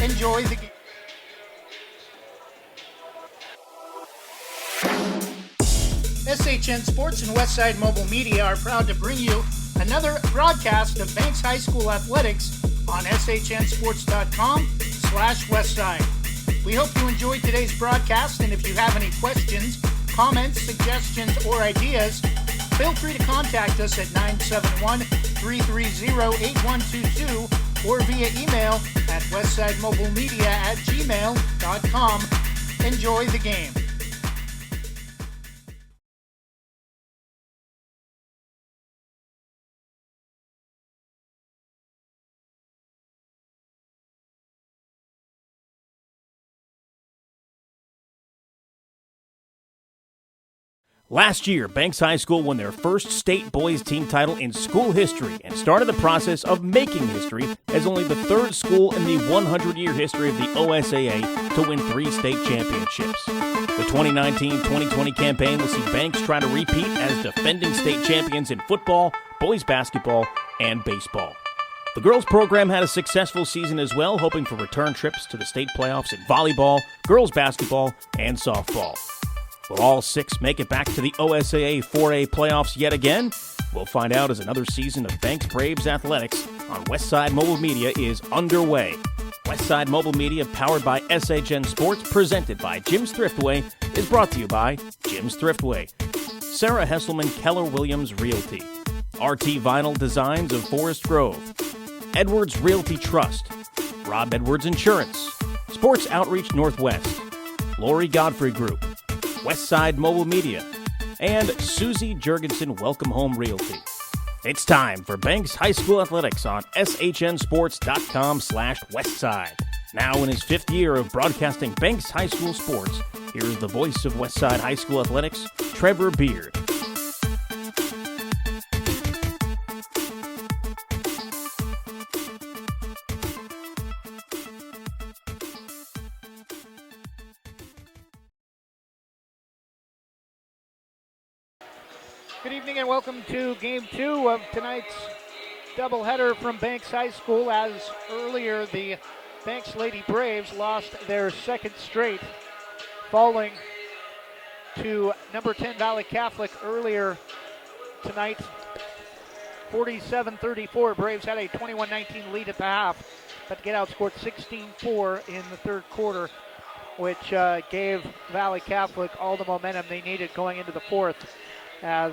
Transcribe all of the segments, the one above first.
Enjoy the game. SHN Sports and Westside Mobile Media are proud to bring you another broadcast of Banks High School Athletics on shnsports.com/Westside. We hope you enjoyed today's broadcast, and if you have any questions, comments, suggestions, or ideas, feel free to contact us at 971-330-8122 or via email at westsidemobilemedia@gmail.com. Enjoy the game. Last year, Banks High School won their first state boys team title in school history and started the process of making history as only the third school in the 100-year history of the OSAA to win 3 state championships. The 2019-2020 campaign will see Banks try to repeat as defending state champions in football, boys basketball, and baseball. The girls program had a successful season as well, hoping for return trips to the state playoffs in volleyball, girls basketball, and softball. Will all 6 make it back to the OSAA 4A playoffs yet again? We'll find out as another season of Banks Braves athletics on Westside Mobile Media is underway. Westside Mobile Media, powered by SHN Sports, presented by Jim's Thriftway, is brought to you by Jim's Thriftway, Sarah Hesselman Keller Williams Realty, RT Vinyl Designs of Forest Grove, Edwards Realty Trust, Rob Edwards Insurance, Sports Outreach Northwest, Lori Godfrey Group, Westside Mobile Media, and Susie Jurgensen Welcome Home Realty. It's time for Banks High School Athletics on shnsports.com/Westside. Now in his 5th year of broadcasting Banks High School sports, here is the voice of Westside High School Athletics, Trevor Beard. Good evening and welcome to Game 2 of tonight's doubleheader from Banks High School. As earlier, the Banks Lady Braves lost their 2nd straight, falling to number 10 Valley Catholic earlier tonight, 47-34. Braves had a 21-19 lead at the half, but get outscored 16-4 in the 3rd quarter, which gave Valley Catholic all the momentum they needed going into the 4th, as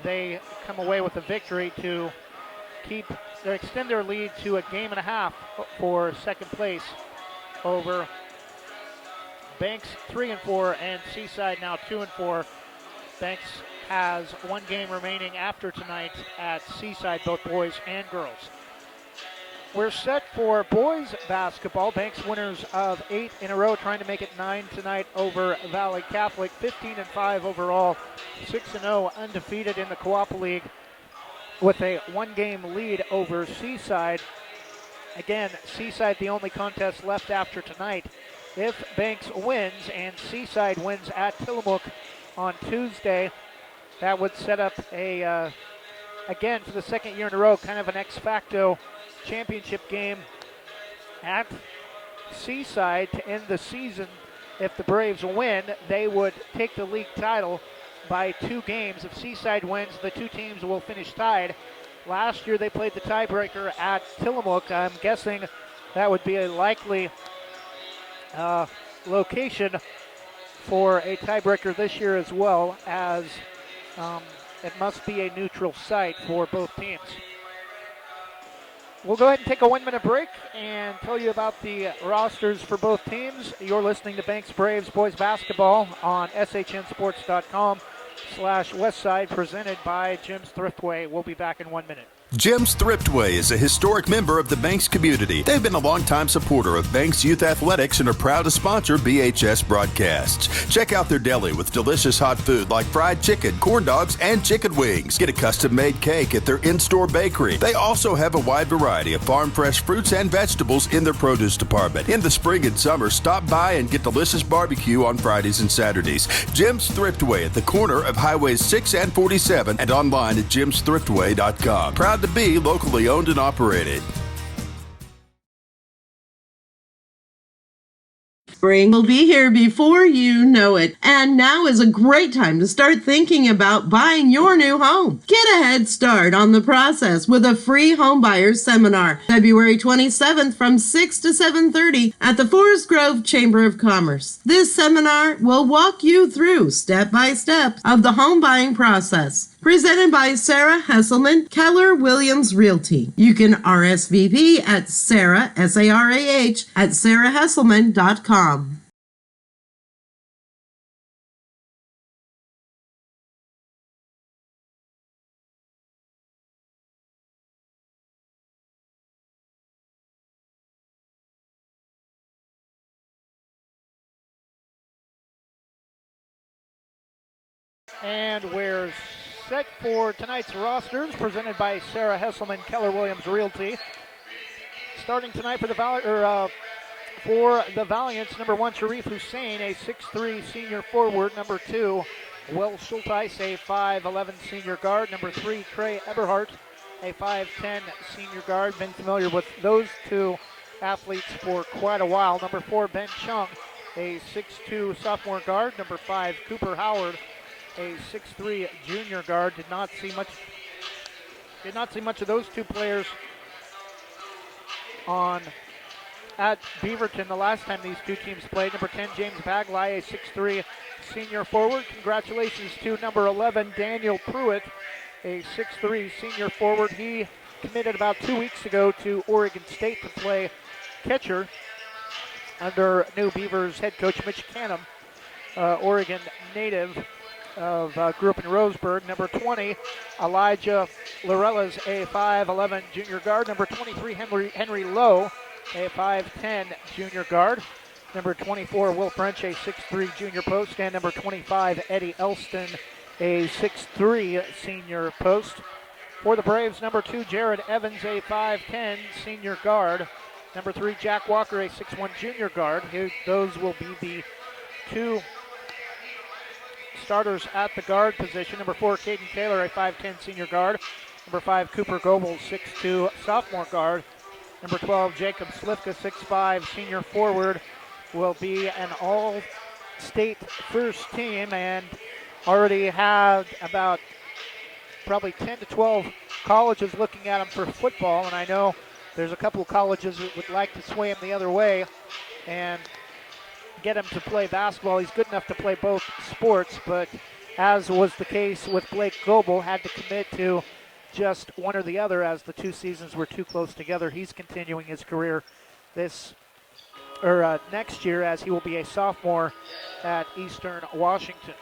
they come away with a victory to extend their lead to a game and a half for 2nd place over Banks 3-4 and Seaside now 2-4. Banks has 1 game remaining after tonight at Seaside, both boys and girls. We're set for boys basketball. Banks winners of 8 in a row, trying to make it 9 tonight over Valley Catholic. 15-5 overall, 6-0 undefeated in the Co-op League with a 1-game lead over Seaside. Again, Seaside the only contest left after tonight. If Banks wins and Seaside wins at Tillamook on Tuesday, that would set up again for the 2nd year in a row, kind of an ex facto championship game at Seaside to end the season. If the Braves win, they would take the league title by 2 games. If Seaside wins, the 2 teams will finish tied. Last year they played the tiebreaker at Tillamook. I'm guessing that would be a likely location for a tiebreaker this year as well, as it must be a neutral site for both teams. We'll go ahead and take a 1-minute break and tell you about the rosters for both teams. You're listening to Banks Braves Boys Basketball on shnsports.com/Westside, presented by Jim's Thriftway. We'll be back in 1 minute. Jim's Thriftway is a historic member of the Banks community. They've been a longtime supporter of Banks Youth Athletics and are proud to sponsor BHS broadcasts. Check out their deli with delicious hot food like fried chicken, corn dogs, and chicken wings. Get a custom-made cake at their in-store bakery. They also have a wide variety of farm-fresh fruits and vegetables in their produce department. In the spring and summer, stop by and get delicious barbecue on Fridays and Saturdays. Jim's Thriftway at the corner of Highways 6 and 47 and online at jimsthriftway.com. Proud to be locally owned and operated. Spring will be here before you know it, and now is a great time to start thinking about buying your new home. Get a head start on the process with a free home buyers seminar, February 27th from 6 to 7:30 at the Forest Grove Chamber of Commerce. This seminar will walk you through step-by-step of the home buying process. Presented by Sarah Hesselman, Keller Williams Realty. You can RSVP at Sarah, S-A-R-A-H, at sarahhesselman.com. And we're set for tonight's rosters, presented by Sarah Hesselman, Keller Williams Realty. Starting tonight for the Valiants, number 1, Sharif Hussein, a 6'3" senior forward. Number 2, Will Schulteis, a 5'11" senior guard. Number 3, Trey Eberhardt, a 5'10" senior guard. Been familiar with those two athletes for quite a while. Number 4, Ben Chung, a 6'2" sophomore guard. Number 5, Cooper Howard, a 6'3" junior guard. Did not see much of those two players at Beaverton the last time these two teams played. Number 10, James Bagley, a 6'3" senior forward. Congratulations to number 11, Daniel Pruitt, a 6'3" senior forward. He committed about 2 weeks ago to Oregon State to play catcher under new Beavers head coach Mitch Canham, Oregon native. Grew up in Roseburg. Number 20, Elijah Lorella's a 5'11" junior guard. Number 23, Henry Lowe, a 5'10" junior guard. Number 24, Will French, a 6'3" junior post. And number 25, Eddie Elston, a 6'3" senior post. For the Braves, number 2, Jared Evans, a 5'10" senior guard. Number 3, Jack Walker, a 6'1" junior guard. Those will be the two starters at the guard position. Number 4, Caden Taylor, a 5'10" senior guard. Number 5, Cooper Goebel, 6'2" sophomore guard. Number 12, Jacob Slifka, 6'5" senior forward, will be an all-state first team and already have about probably 10 to 12 colleges looking at him for football. And I know there's a couple of colleges that would like to sway him the other way and get him to play basketball. He's good enough to play both sports, but as was the case with Blake Goebel, had to commit to just one or the other as the 2 seasons were too close together. He's continuing his career next year as he will be a sophomore at Eastern Washington.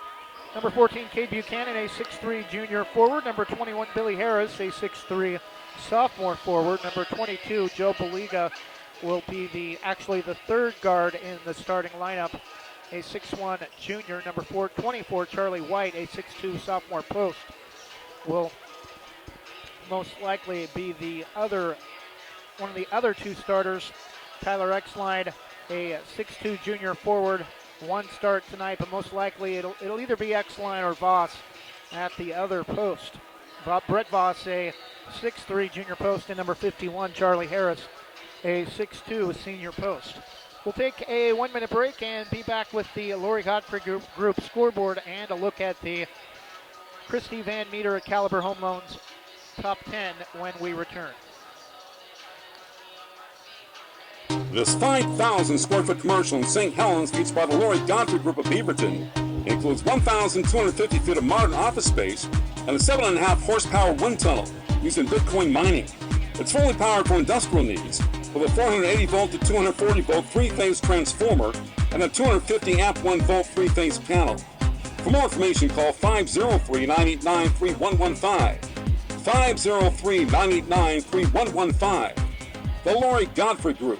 Number 14, Cade Buchanan, a 6'3" junior forward. Number 21, Billy Harris, a 6'3" sophomore forward. Number 22, Joe Baliga, will be the third guard in the starting lineup, a 6'1" junior. Number 24, Charlie White, a 6'2" sophomore post, will most likely be one of the other two starters. Tyler Exline, a 6'2" junior forward, one start tonight, but most likely it'll either be Exline or Voss at the other post. Brett Voss, a 6'3" junior post, and number 51, Charlie Harris, a 6'2" senior post. We'll take a 1-minute break and be back with the Lori Godfrey Group scoreboard and a look at the Christy Van Meter at Caliber Home Loans Top 10 when we return. This 5,000 square foot commercial in St. Helens, featured by the Lori Godfrey Group of Beaverton, includes 1,250 feet of modern office space and a 7.5 horsepower wind tunnel used in Bitcoin mining. It's fully powered for industrial needs with a 480 volt to 240 volt three-phase transformer and a 250 amp 1 volt three-phase panel. For more information, call 503-989-3115. 503-989-3115. The Lori Godfrey Group.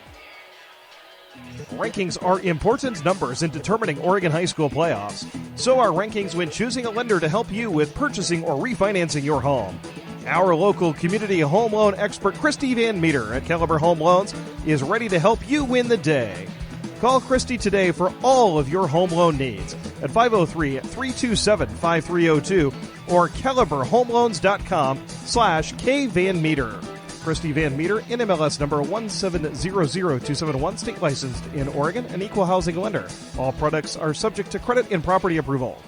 Rankings are important numbers in determining Oregon high school playoffs. So are rankings when choosing a lender to help you with purchasing or refinancing your home. Our local community home loan expert, Christy Van Meter at Caliber Home Loans, is ready to help you win the day. Call Christy today for all of your home loan needs at 503-327-5302 or caliberhomeloans.com/kvanmeter. Christy Van Meter, NMLS number 1700271, state licensed in Oregon, an equal housing lender. All products are subject to credit and property approval.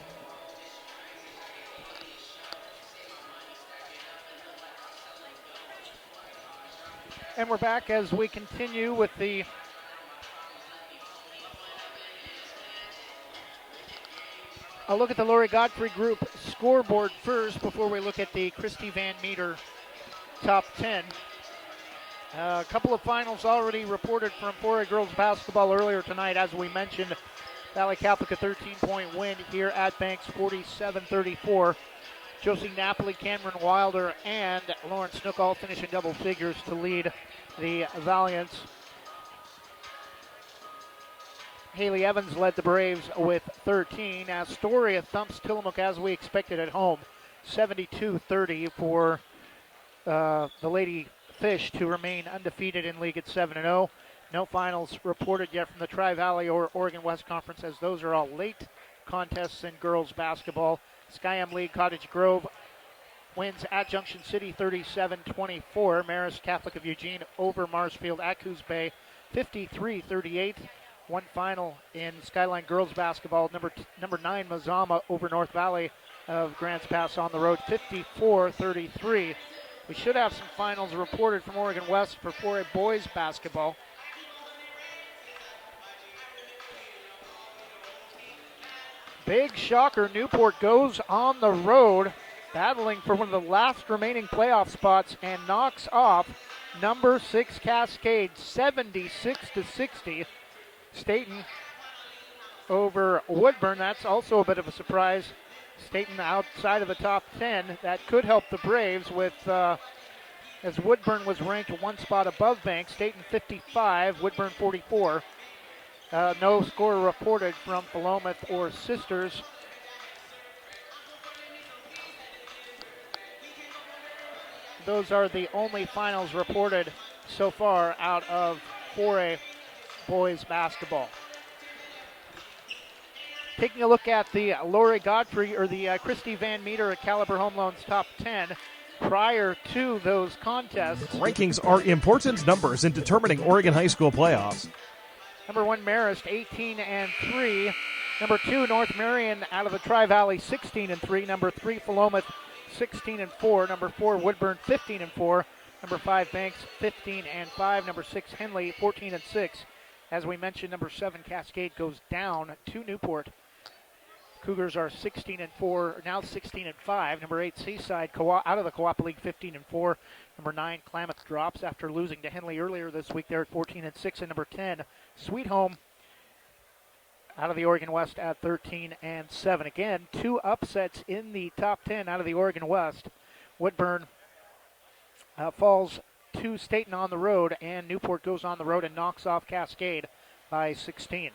And we're back as we continue with a look at the Lori Godfrey Group scoreboard first before we look at the Christy Van Meter top 10. A couple of finals already reported from 4A girls basketball earlier tonight. As we mentioned, Valley Catholic a 13-point win here at Banks, 47-34. Josie Napoli, Cameron Wilder, and Lauren Snook all finishing double figures to lead the Valiants. Haley Evans led the Braves with 13. Astoria thumps Tillamook as we expected at home, 72-30 for the Lady Fish to remain undefeated in league at 7-0. No finals reported yet from the Tri-Valley or Oregon West Conference, as those are all late contests in girls basketball. Skyam League Cottage Grove wins at Junction City 37-24. Marist Catholic of Eugene over Marsfield at Coos Bay 53-38. One final in Skyline girls basketball. Number 9 Mazama over North Valley of Grants Pass on the road 54-33. We should have some finals reported from Oregon West for 4A boys basketball. Big shocker, Newport goes on the road, battling for one of the last remaining playoff spots and knocks off number 6 Cascade 76-60. Staten over Woodburn. That's also a bit of a surprise. Staten outside of the top 10. That could help the Braves with, as Woodburn was ranked one spot above Banks. Staten 55, Woodburn 44. No score reported from Philomath or Sisters. Those are the only finals reported so far out of 4A boys basketball. Taking a look at the Lori Godfrey or the Christy Van Meter at Caliber Home Loans top 10 prior to those contests. Rankings are important numbers in determining Oregon high school playoffs. Number 1 Marist 18-3. Number 2 North Marion out of the Tri-Valley 16-3. Number 3 Philomath 16-4. Number 4 Woodburn 15-4. Number 5 Banks 15-5. Number 6 Henley 14-6. As we mentioned, number 7 Cascade goes down to Newport. Cougars are 16-4, now 16-5. Number 8 Seaside out of the Co-op League 15-4. Number 9 Klamath drops after losing to Henley earlier this week. They're at 14-6. And number 10 Sweet Home out of the Oregon West at 13-7. Again, 2 upsets in the top 10 out of the Oregon West. Woodburn falls to Staten on the road, and Newport goes on the road and knocks off Cascade by 16.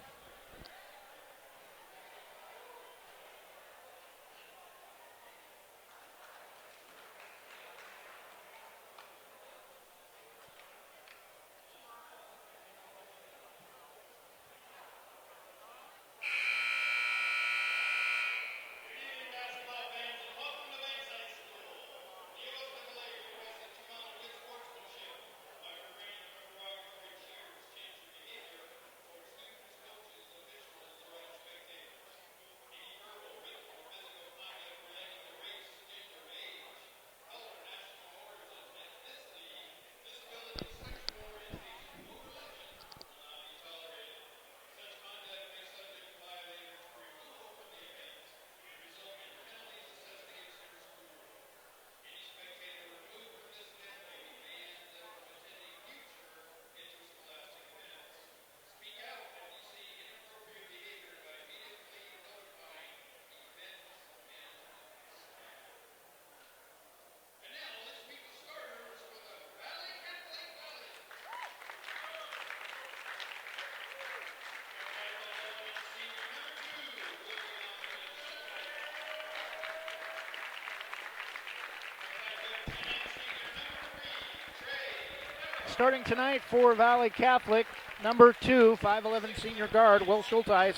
Starting tonight for Valley Catholic, number 2, 5'11 senior guard Will Schulteis.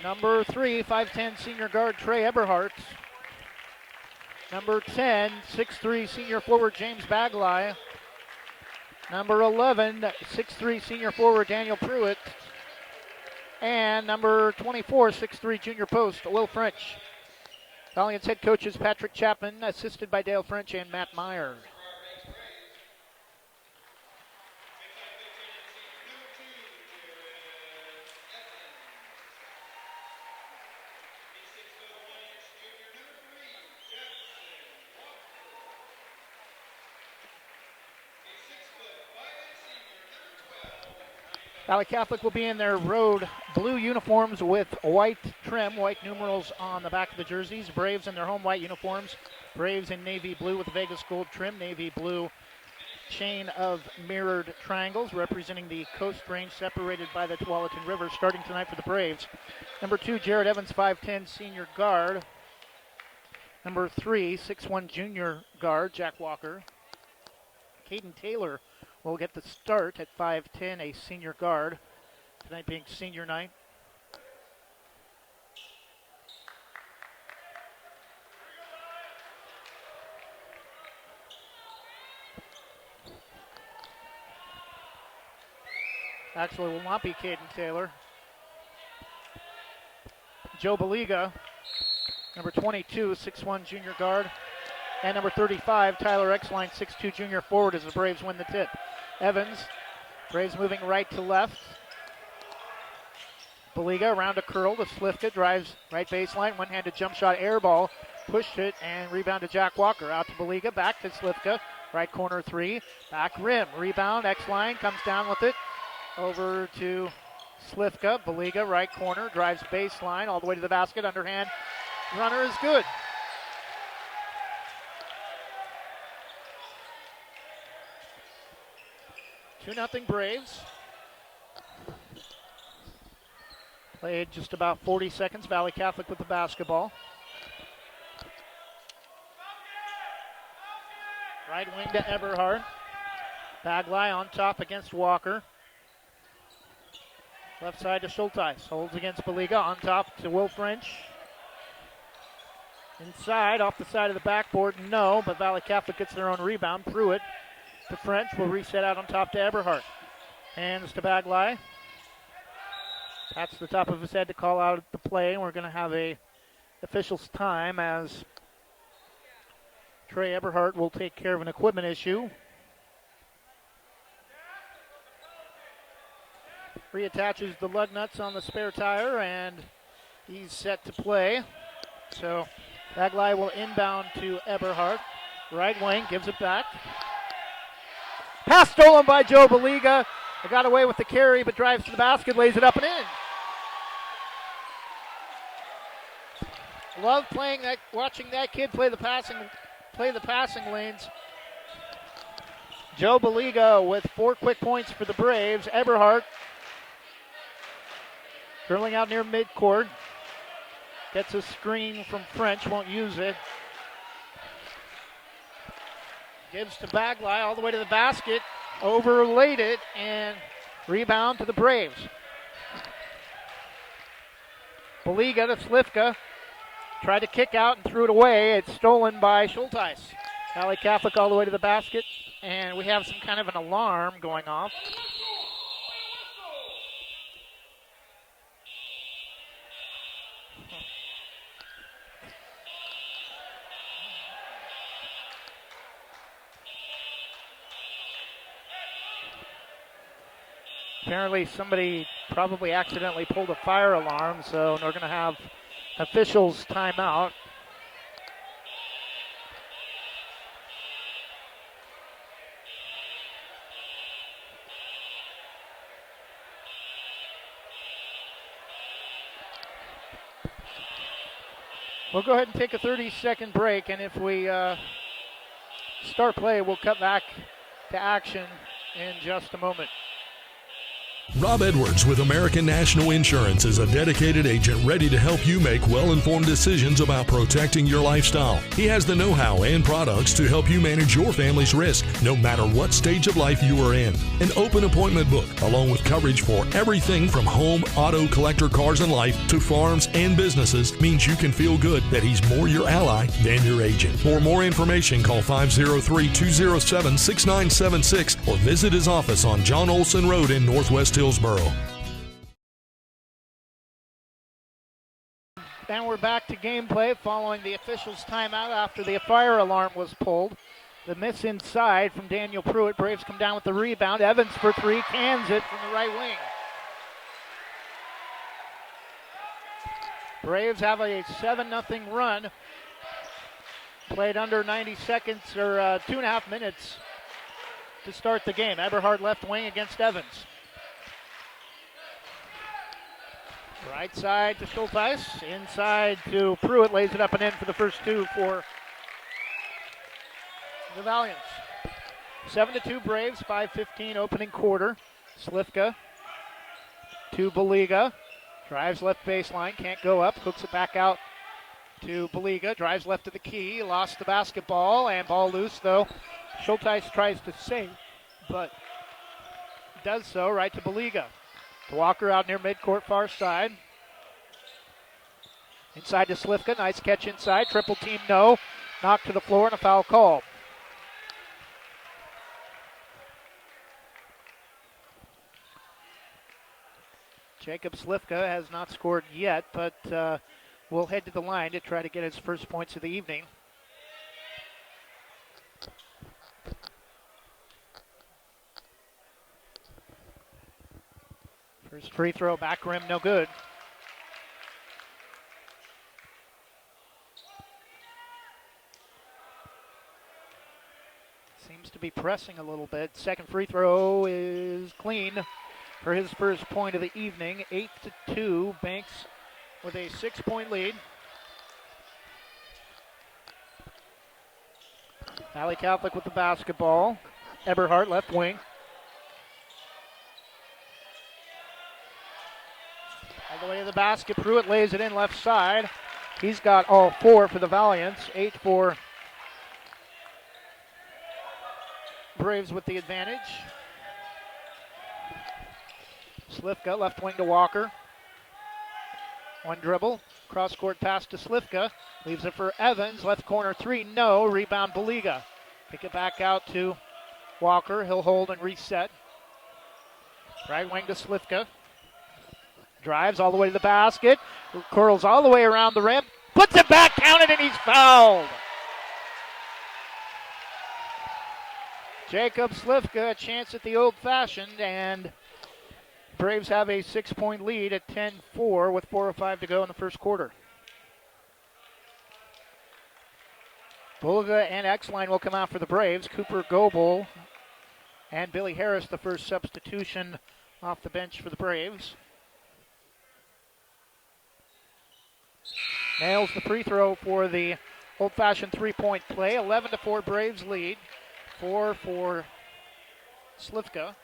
Number 3, 5'10 senior guard Trey Eberhardt. Number 10, 6'3 senior forward James Bagley. Number 11, 6'3" senior forward Daniel Pruitt. And number 24, 6'3" junior post Will French. Valiants head coaches Patrick Chapman, assisted by Dale French and Matt Meyer. Valley Catholic will be in their road blue uniforms with white trim, white numerals on the back of the jerseys. Braves in their home white uniforms. Braves in navy blue with Vegas gold trim, navy blue chain of mirrored triangles representing the Coast Range separated by the Tualatin River. Starting tonight for the Braves. Number 2, Jared Evans, 5'10", senior guard. Number 3, 6'1", junior guard, Jack Walker. Caden Taylor will get the start at 5'10", a senior guard. Tonight being senior night. Actually will not be Caden Taylor. Joe Baliga, number 22, 6'1", junior guard. And number 35, Tyler Exline, 6'2", junior forward as the Braves win the tip. Evans, Braves moving right to left. Baliga around a curl to Slifka, drives right baseline, one-handed jump shot, air ball, pushed it, and rebound to Jack Walker. Out to Baliga, back to Slifka, right corner 3, back rim, rebound, Exline comes down with it, over to Slifka. Baliga, right corner, drives baseline, all the way to the basket, underhand runner is good. Two 2-0 Braves. Played just about 40 seconds. Valley Catholic with the basketball. Right wing to Eberhard. Bagley on top against Walker. Left side to Schulteis. Holds against Baliga. On top to Will French. Inside, off the side of the backboard, no, but Valley Catholic gets their own rebound. Pruitt to French will reset out on top to Eberhard. Hands to Bagley. That's the top of his head to call out the play. We're going to have a official's time as Trey Eberhard will take care of an equipment issue. Reattaches the lug nuts on the spare tire, and he's set to play. So Bagley will inbound to Eberhard. Right wing, gives it back. Pass stolen by Joe Baliga. Got away with the carry, but drives to the basket, lays it up and in. Love watching that kid play the passing lanes. Joe Baliga with 4 quick points for the Braves. Eberhard curling out near midcourt. Gets a screen from French, won't use it. Gives to Bagley all the way to the basket. Overlaid it and rebound to the Braves. Baliga to Slifka. Tried to kick out and threw it away. It's stolen by Schulteis. Valley Catholic all the way to the basket. And we have some kind of an alarm going off. Apparently somebody probably accidentally pulled a fire alarm, so we're going to have officials timeout. We'll go ahead and take a 30-second break, and if we start play, we'll cut back to action in just a moment. Rob Edwards with American National Insurance is a dedicated agent ready to help you make well-informed decisions about protecting your lifestyle. He has the know-how and products to help you manage your family's risk, no matter what stage of life you are in. An open appointment book, along with coverage for everything from home, auto, collector, cars, and life to farms and businesses, means you can feel good that he's more your ally than your agent. For more information, call 503-207-6976 or visit his office on John Olson Road in Northwest Hillsboro. And we're back to gameplay following the officials' timeout after the fire alarm was pulled. The miss inside from Daniel Pruitt. Braves come down with the rebound. Evans for three, cans it from the right wing. Braves have a 7-0 run. Played under 90 seconds or 2.5 minutes to start the game. Eberhard left wing against Evans. Right side to Schulteis. Inside to Pruitt. Lays it up and in for the first two for the Valiants. 7-2 Braves. 5:15 opening quarter. Slifka to Baliga. Drives left baseline. Can't go up. Hooks it back out to Baliga. Drives left to the key. Lost the basketball. And ball loose, though. Schulteis tries to save, but does so right to Baliga. To Walker out near midcourt, far side. Inside to Slifka. Nice catch inside. Triple team, no. Knocked to the floor and a foul call. Jacob Slifka has not scored yet, but will head to the line to try to get his first points of the evening. First free throw, back rim, no good. Seems to be pressing a little bit. Second free throw is clean for his first point of the evening. 8-2, Banks with a 6-point lead. Valley Catholic with the basketball. Eberhard left wing. All the way to the basket. Pruitt lays it in left side. He's got all four for the Valiants. 8 for Braves with the advantage. Slifka left wing to Walker. One dribble. Cross court pass to Slifka. Leaves it for Evans. Left corner three. No. Rebound Baliga. Pick it back out to Walker. He'll hold and reset. Right wing to Slifka. Drives all the way to the basket. Curls all the way around the rim. Puts it back, counted, and he's fouled. Jacob Slifka, a chance at the old-fashioned, and Braves have a 6-point lead at 10-4 with 4:05 to go in the first quarter. Bulga and X-Line will come out for the Braves. Cooper Goebel and Billy Harris, the first substitution off the bench for the Braves. Nails the free throw for the old-fashioned three-point play. 11-4 Braves lead. 4 for Slifka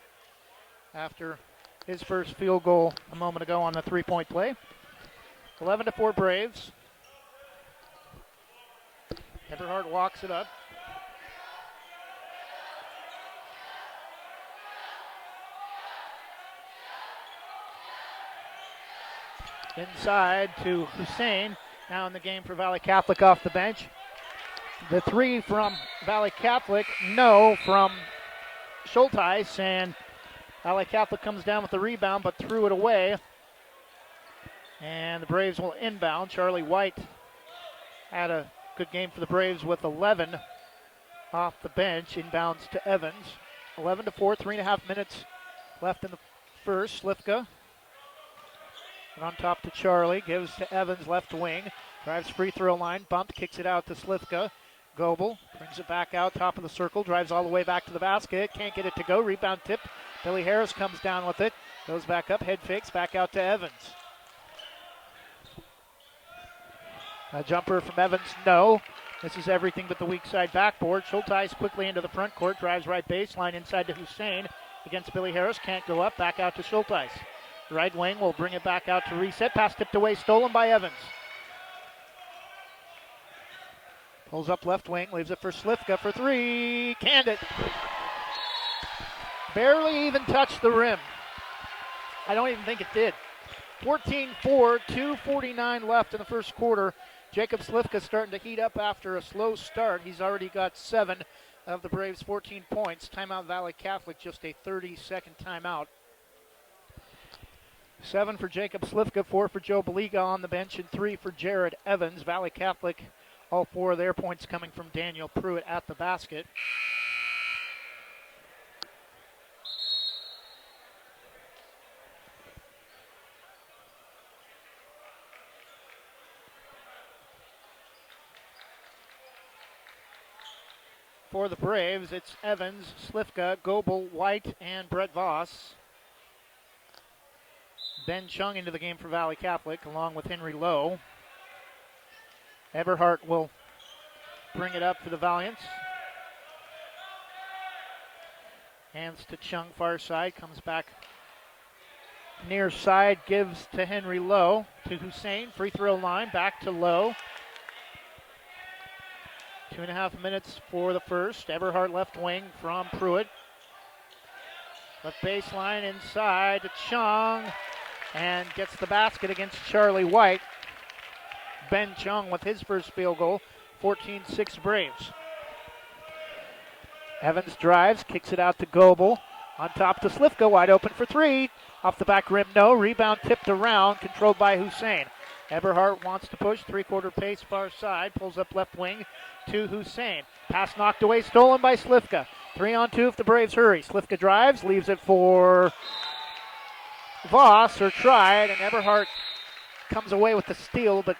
after his first field goal a moment ago on the three-point play. 11-4 Braves. Eberhard walks it up. Inside to Hussein. Now in the game for Valley Catholic off the bench. The three from Valley Catholic, no from Schulteis, and Valley Catholic comes down with the rebound but threw it away. And the Braves will inbound. Charlie White had a good game for the Braves with 11 off the bench. Inbounds to Evans. 11-4, 3.5 minutes left in the first. Slifka on top to Charlie, gives to Evans left wing. Drives free throw line, bumped, kicks it out to Slifka. Goebel brings it back out, top of the circle, drives all the way back to the basket. Can't get it to go. Rebound tip. Billy Harris comes down with it. Goes back up, head fakes, back out to Evans. A jumper from Evans, no. This is everything but the weak side backboard. Schulteis quickly into the front court, drives right baseline inside to Hussein. against Billy Harris. Can't go up. Back out to Schulteis. Right wing will bring it back out to reset. Pass tipped away. Stolen by Evans. Pulls up left wing. Leaves it for Slifka for three. Canned it. Barely even touched the rim. I don't even think it did. 14-4, 2:49 left in the first quarter. Jacob Slifka starting to heat up after a slow start. He's already got 7 of the Braves' 14 points. Timeout Valley Catholic, just a 30-second timeout. 7 for Jacob Slifka, 4 for Joe Baliga on the bench, and 3 for Jared Evans. Valley Catholic, all 4 of their points coming from Daniel Pruitt at the basket. For the Braves, it's Evans, Slifka, Goebel, White, and Brett Voss. Ben Chung into the game for Valley Catholic, along with Henry Lowe. Eberhardt will bring it up for the Valiants. Hands to Chung, far side, comes back near side, gives to Henry Lowe, to Hussein, free throw line, back to Lowe. 2.5 minutes for the first. Eberhardt left wing from Pruitt. Left baseline inside to Chung, and gets the basket against Charlie White. Ben Chung with his first field goal, 14-6 Braves. Evans drives, kicks it out to Goebel. On top to Slifka, wide open for three. Off the back rim, no. Rebound tipped around, controlled by Hussein. Eberhardt wants to push, three-quarter pace, far side. Pulls up left wing to Hussein. Pass knocked away, stolen by Slifka. 3-on-2 if the Braves hurry. Slifka drives, leaves it for Voss, or tried, and Eberhardt comes away with the steal, but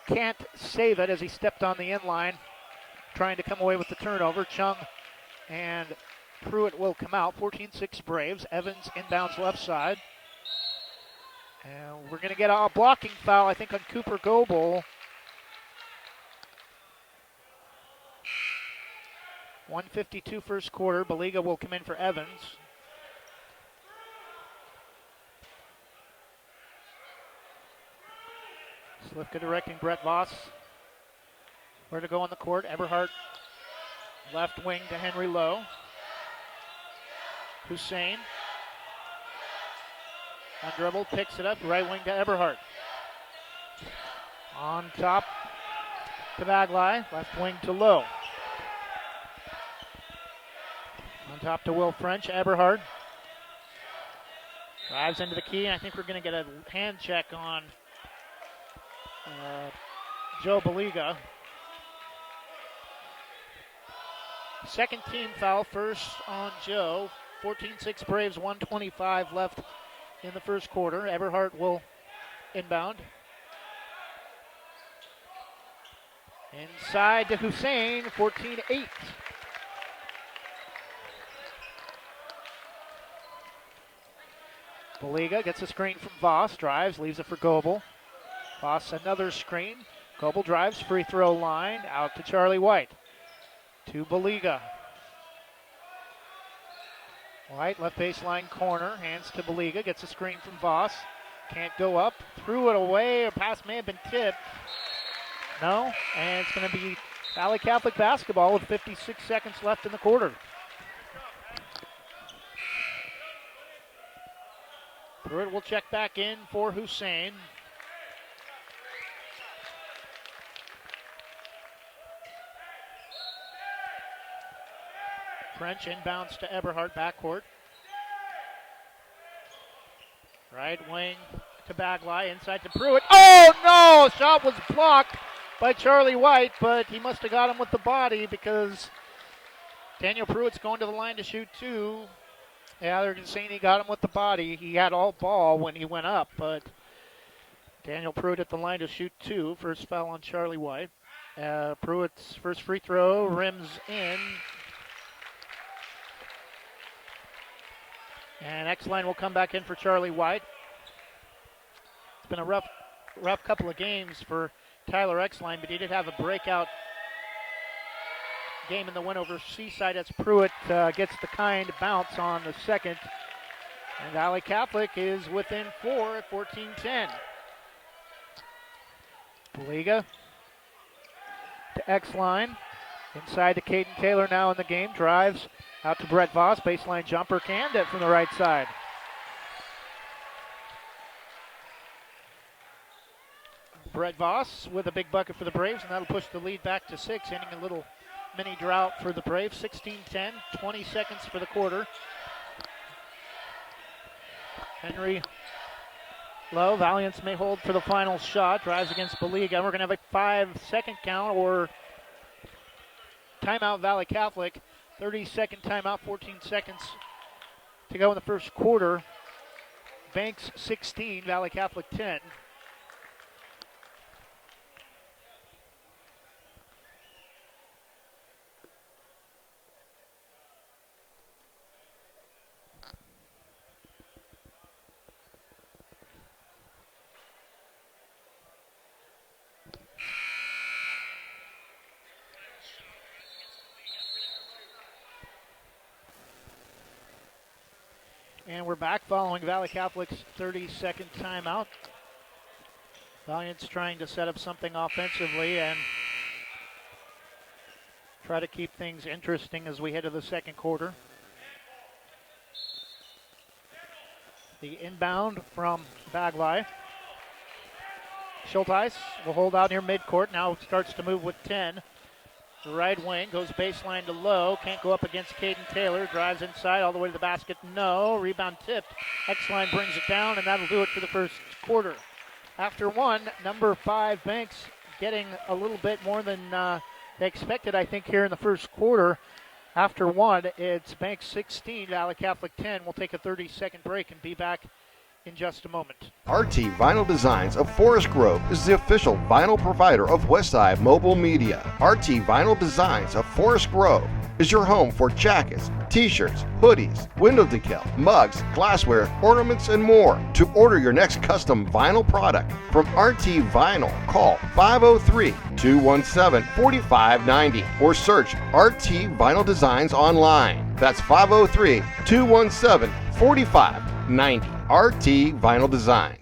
can't save it as he stepped on the inline, trying to come away with the turnover. Chung and Pruitt will come out. 14-6 Braves. Evans inbounds left side. And we're going to get a blocking foul, I think, on Cooper Goebel. 1:52 first quarter. Baliga will come in for Evans. Slifka directing Brett Voss where to go on the court. Eberhardt left wing to Henry Lowe. Hussein on dribble, picks it up, right wing to Eberhardt. On top to Bagley, left wing to Lowe. On top to Will French, Eberhardt drives into the key, and I think we're going to get a hand check on Joe Baliga. Second team foul, first on Joe. 14-6 Braves, 1:25 left in the first quarter. Eberhardt will inbound. Inside to Hussein, 14-8. Baliga gets a screen from Voss, drives, leaves it for Goebel. Voss another screen. Goebel drives, free throw line, out to Charlie White. To Baliga. White, left baseline corner, hands to Baliga, gets a screen from Voss. Can't go up, threw it away, a pass may have been tipped. No, and it's going to be Valley Catholic basketball with 56 seconds left in the quarter. Pruitt will check back in for Hussein. French inbounds to Eberhardt, backcourt. Right wing to Bagley, inside to Pruitt. Oh no! Shot was blocked by Charlie White, but he must have got him with the body because Daniel Pruitt's going to the line to shoot two. Yeah, they're saying he got him with the body. He had all ball when he went up, but Daniel Pruitt at the line to shoot two. First foul on Charlie White. Pruitt's first free throw rims in. And X-Line will come back in for Charlie White. It's been a rough couple of games for Tyler X-Line, but he did have a breakout game in the win over Seaside as Pruitt gets the kind bounce on the second. And Valley Catholic is within 4 at 14-10. Baliga to X line. Inside to Caden Taylor now in the game. Drives out to Brett Voss. Baseline jumper. Canned it from the right side. Brett Voss with a big bucket for the Braves, and that'll push the lead back to 6, ending a little mini drought for the Braves. 16-10, 20 seconds for the quarter. Henry low. Valiants may hold for the final shot. Drives against Baliga. We're going to have a 5-second count or timeout Valley Catholic. 30-second timeout, 14 seconds to go in the first quarter. Banks 16, Valley Catholic 10. And we're back following Valley Catholic's 30-second timeout. Valiants trying to set up something offensively and try to keep things interesting as we head to the second quarter. The inbound from Bagley. Schulteis will hold out near midcourt. Now starts to move with 10. The right wing goes baseline to low. Can't go up against Caden Taylor. Drives inside all the way to the basket. No. Rebound tipped. X-line brings it down, and that'll do it for the first quarter. After one, number 5 Banks getting a little bit more than they expected, I think, here in the first quarter. After one, it's Banks 16, Valley Catholic 10. We'll take a 30-second break and be back in just a moment. RT Vinyl Designs of Forest Grove is the official vinyl provider of Westside Mobile Media. RT Vinyl Designs of Forest Grove is your home for jackets, t-shirts, hoodies, window decal, mugs, glassware, ornaments, and more. To order your next custom vinyl product from RT Vinyl, call 503-217-4590 or search RT Vinyl Designs online. That's 503-217-4590. RT Vinyl Design.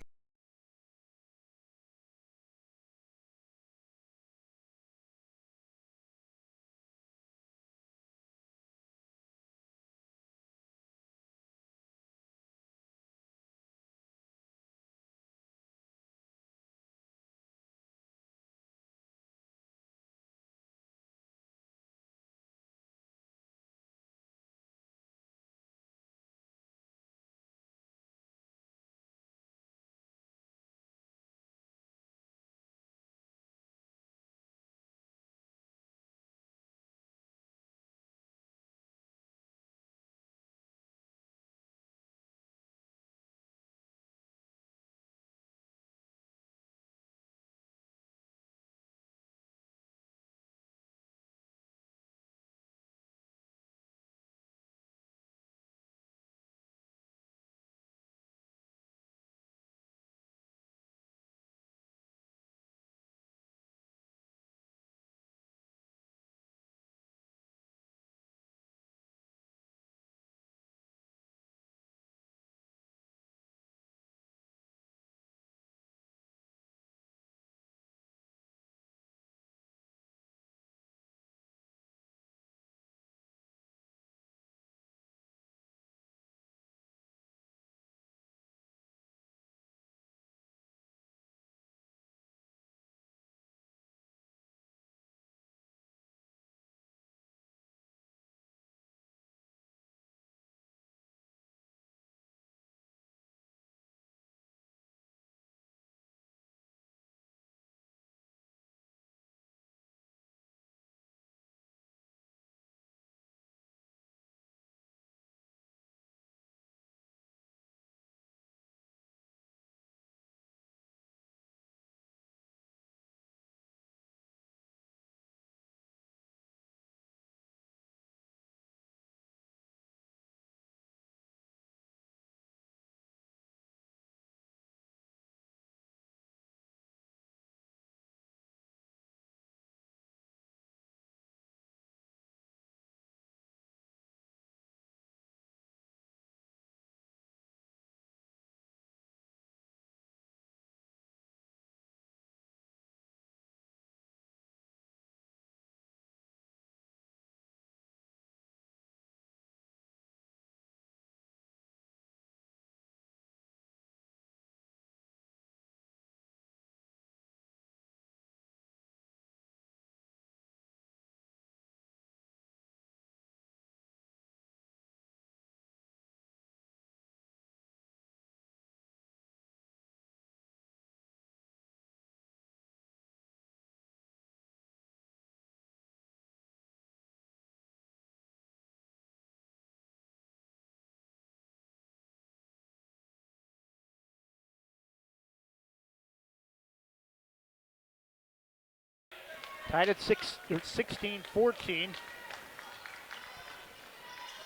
Tied at 16-14.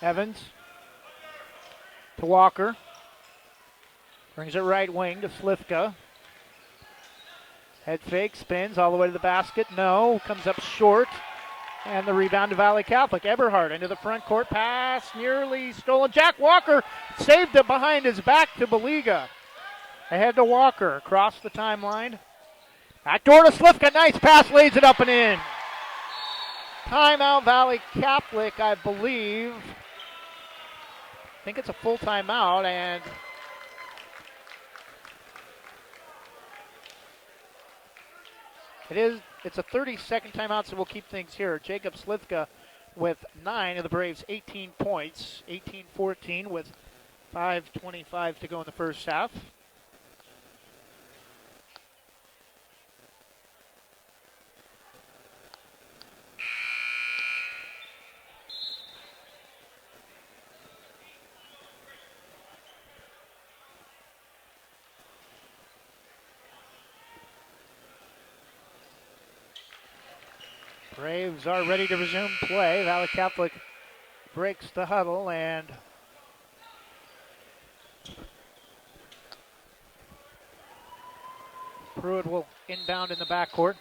Evans to Walker. Brings it right wing to Slifka. Head fake, spins all the way to the basket. No, comes up short. And the rebound to Valley Catholic. Eberhardt into the front court. Pass nearly stolen. Jack Walker saved it behind his back to Baliga. Ahead to Walker across the timeline. Back door to Slifka. Nice pass, lays it up and in. Timeout Valley Catholic, I believe. I think it's a full timeout, and it's a 30-second timeout, so we'll keep things here. Jacob Slifka with 9 of the Braves' 18 points, 18-14 with 5:25 to go in the first half. Braves are ready to resume play. Valley Catholic breaks the huddle, and Pruitt will inbound in the backcourt.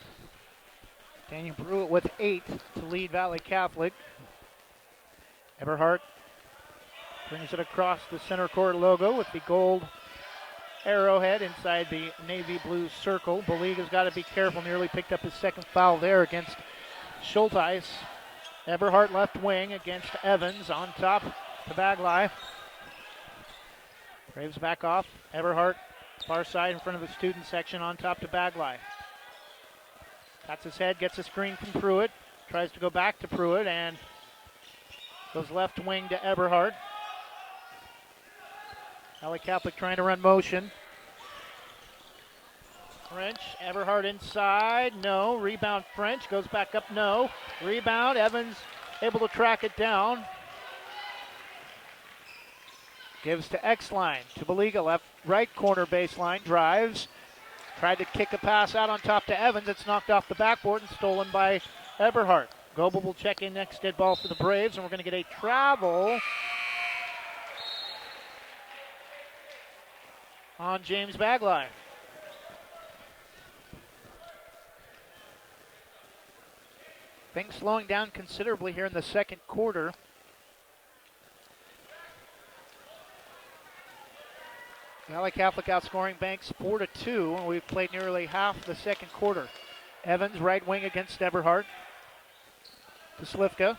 Daniel Pruitt with 8 to lead Valley Catholic. Eberhardt brings it across the center court logo with the gold arrowhead inside the navy blue circle. Baliga's got to be careful. Nearly picked up his second foul there against Schulteis. Eberhardt left wing against Evans on top to Bagley. Braves back off. Eberhardt far side in front of the student section on top to Bagley. That's his head, gets a screen from Pruitt. Tries to go back to Pruitt and goes left wing to Eberhardt. Valley Catholic trying to run motion. French, Eberhardt inside, no. Rebound French, goes back up, no. Rebound, Evans able to track it down. Gives to X-line, to Baliga, left, right corner baseline, drives. Tried to kick a pass out on top to Evans. It's knocked off the backboard and stolen by Eberhardt. Goebel will check in next, dead ball for the Braves, and we're going to get a travel on James Bagley. Things slowing down considerably here in the second quarter. Valley Catholic outscoring Banks 4-2, and we've played nearly half the second quarter. Evans, right wing against Eberhardt. To Slifka.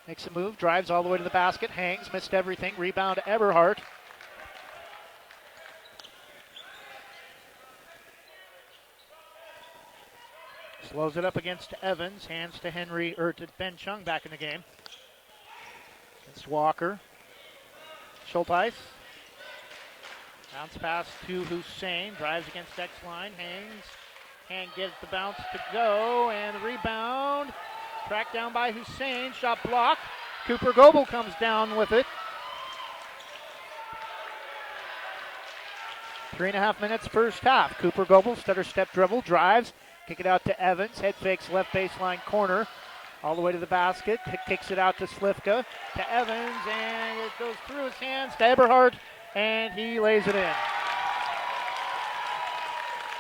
Makes a move, drives all the way to the basket, hangs, missed everything. Rebound to Eberhardt. Slows it up against Evans, hands to to Ben Chung back in the game. Against Walker. Schulteis. Bounce pass to Hussein, drives against X-line, hangs, can't get the bounce to go, and the rebound, tracked down by Hussein, shot block. Cooper Goebel comes down with it. 3.5 minutes first half. Cooper Goebel, stutter step dribble, drives, kick it out to Evans, head fakes left baseline corner, all the way to the basket, kicks it out to Slifka, to Evans, and it goes through his hands to Eberhardt, and he lays it in.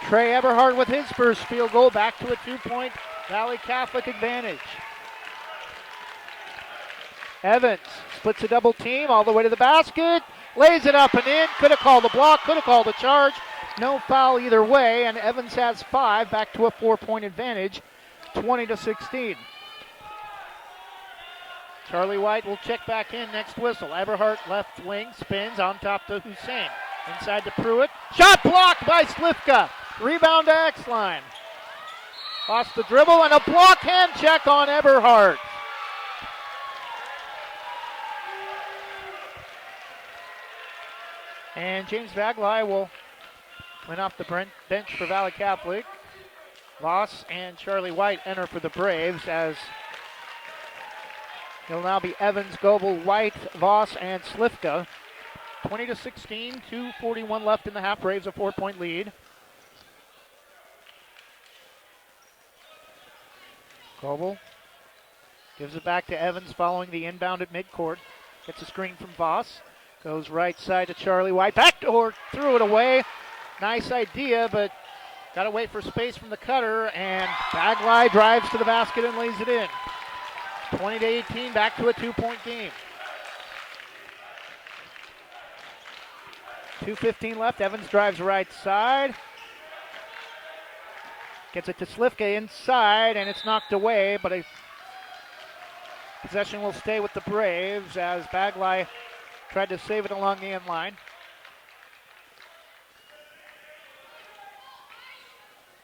Trey Eberhardt with his first field goal, back to a 2-point Valley Catholic advantage. Evans splits a double team all the way to the basket, lays it up and in, could have called the block, could have called the charge. No foul either way, and Evans has 5, back to a 4-point advantage, 20-16. Charlie White will check back in next whistle. Eberhardt left wing, spins on top to Hussein. Inside to Pruitt. Shot blocked by Slifka. Rebound to X-line. Lost the dribble and a block hand check on Eberhardt. And James Bagley will went off the bench for Valley Catholic. Voss and Charlie White enter for the Braves as it'll now be Evans, Goebel, White, Voss, and Slifka. 20-16, 2:41 left in the half. Braves a 4-point lead. Goebel gives it back to Evans following the inbound at midcourt. Gets a screen from Voss. Goes right side to Charlie White. Backdoor, threw it away. Nice idea, but got to wait for space from the cutter, and Bagley drives to the basket and lays it in. 20-18, back to a 2-point game. 2:15 left. Evans drives right side. Gets it to Slivka inside, and it's knocked away, but a possession will stay with the Braves as Bagley tried to save it along the end line.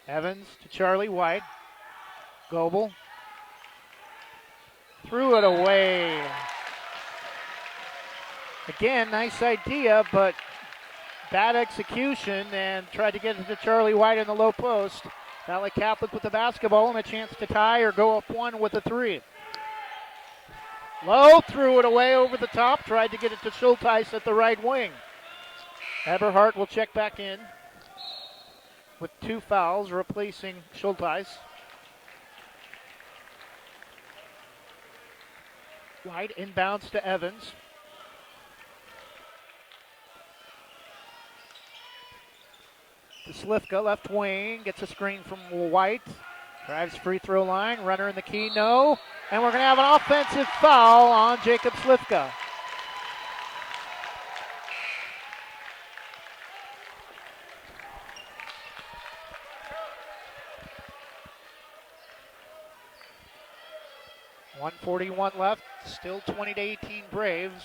Evans to Charlie White. Goebel threw it away. Again, nice idea, but bad execution, and tried to get it to Charlie White in the low post. Valley Catholic with the basketball and a chance to tie or go up one with a three. Lowe threw it away over the top, tried to get it to Schulteis at the right wing. Eberhardt will check back in with 2 fouls, replacing Schulteis. White inbounds to Evans. To Slivka, left wing, gets a screen from White. Drives free throw line, runner in the key, no. And we're going to have an offensive foul on Jacob Slivka. .141 left, still 20-18 Braves.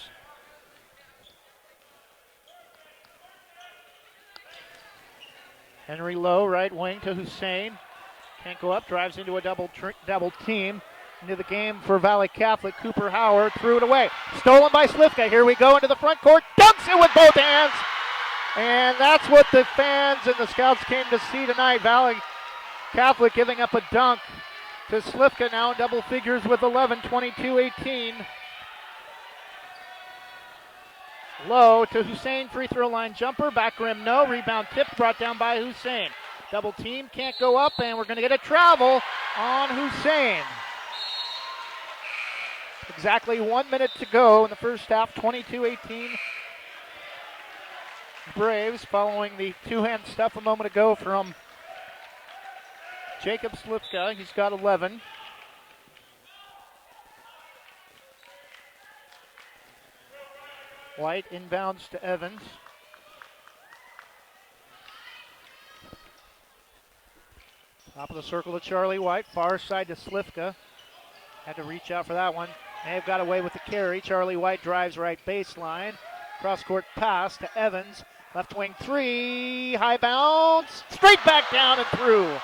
Henry Lowe, right wing to Hussein. Can't go up, drives into a double team. Into the game for Valley Catholic. Cooper Howard threw it away. Stolen by Slivka. Here we go into the front court. Dunks it with both hands. And that's what the fans and the scouts came to see tonight. Valley Catholic giving up a dunk to Slivka, now in double figures with 11, 22-18. Low to Hussein, free throw line jumper, back rim no, rebound tip brought down by Hussein. Double team, can't go up, and we're going to get a travel on Hussein. Exactly 1 minute to go in the first half, 22-18. Braves following the two-hand stuff a moment ago from Jacob Slivka. He's got 11. White inbounds to Evans. Top of the circle to Charlie White. Far side to Slivka. Had to reach out for that one. May have got away with the carry. Charlie White drives right baseline. Cross-court pass to Evans. Left wing three. High bounce. Straight back down and through.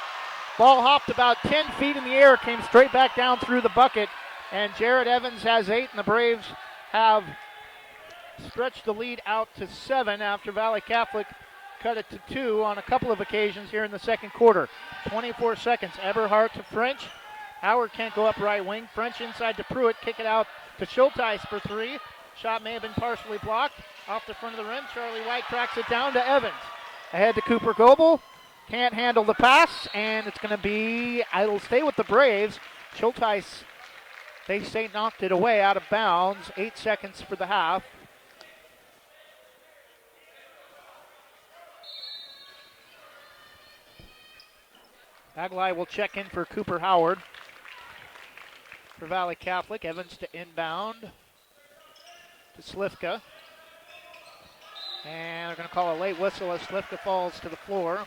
Ball hopped about 10 feet in the air. Came straight back down through the bucket. And Jared Evans has 8, and the Braves have stretched the lead out to 7 after Valley Catholic cut it to 2 on a couple of occasions here in the second quarter. 24 seconds. Eberhardt to French. Howard can't go up right wing. French inside to Pruitt. Kick it out to Schulteis for 3. Shot may have been partially blocked. Off the front of the rim. Charlie White tracks it down to Evans. Ahead to Cooper Goebel. Can't handle the pass, and it's going to be, it'll stay with the Braves. Schulteis, they say, knocked it away out of bounds. 8 seconds for the half. Bagley will check in for Cooper Howard. For Valley Catholic, Evans to inbound to Slivka. And they're going to call a late whistle as Slivka falls to the floor.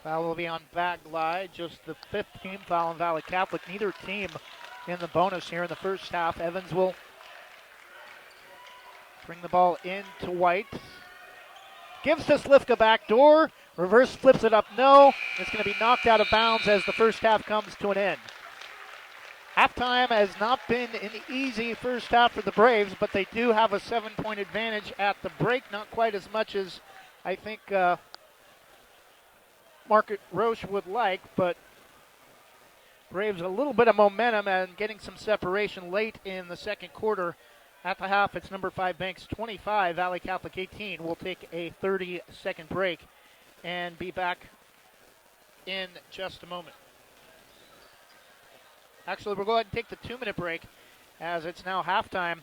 Foul will be on Bagley, just the 5th team foul on Valley Catholic. Neither team in the bonus here in the first half. Evans will bring the ball into White. Gives to Slivka backdoor. Reverse flips it up, no. It's going to be knocked out of bounds as the first half comes to an end. Halftime has not been an easy first half for the Braves, but they do have a 7-point advantage at the break. Not quite as much as I think Mark Roche would like, but Braves a little bit of momentum and getting some separation late in the second quarter. At the half, it's number 5 Banks 25, Valley Catholic 18. We'll take a 30-second break and be back in just a moment. Actually, we'll go ahead and take the 2-minute break as it's now halftime.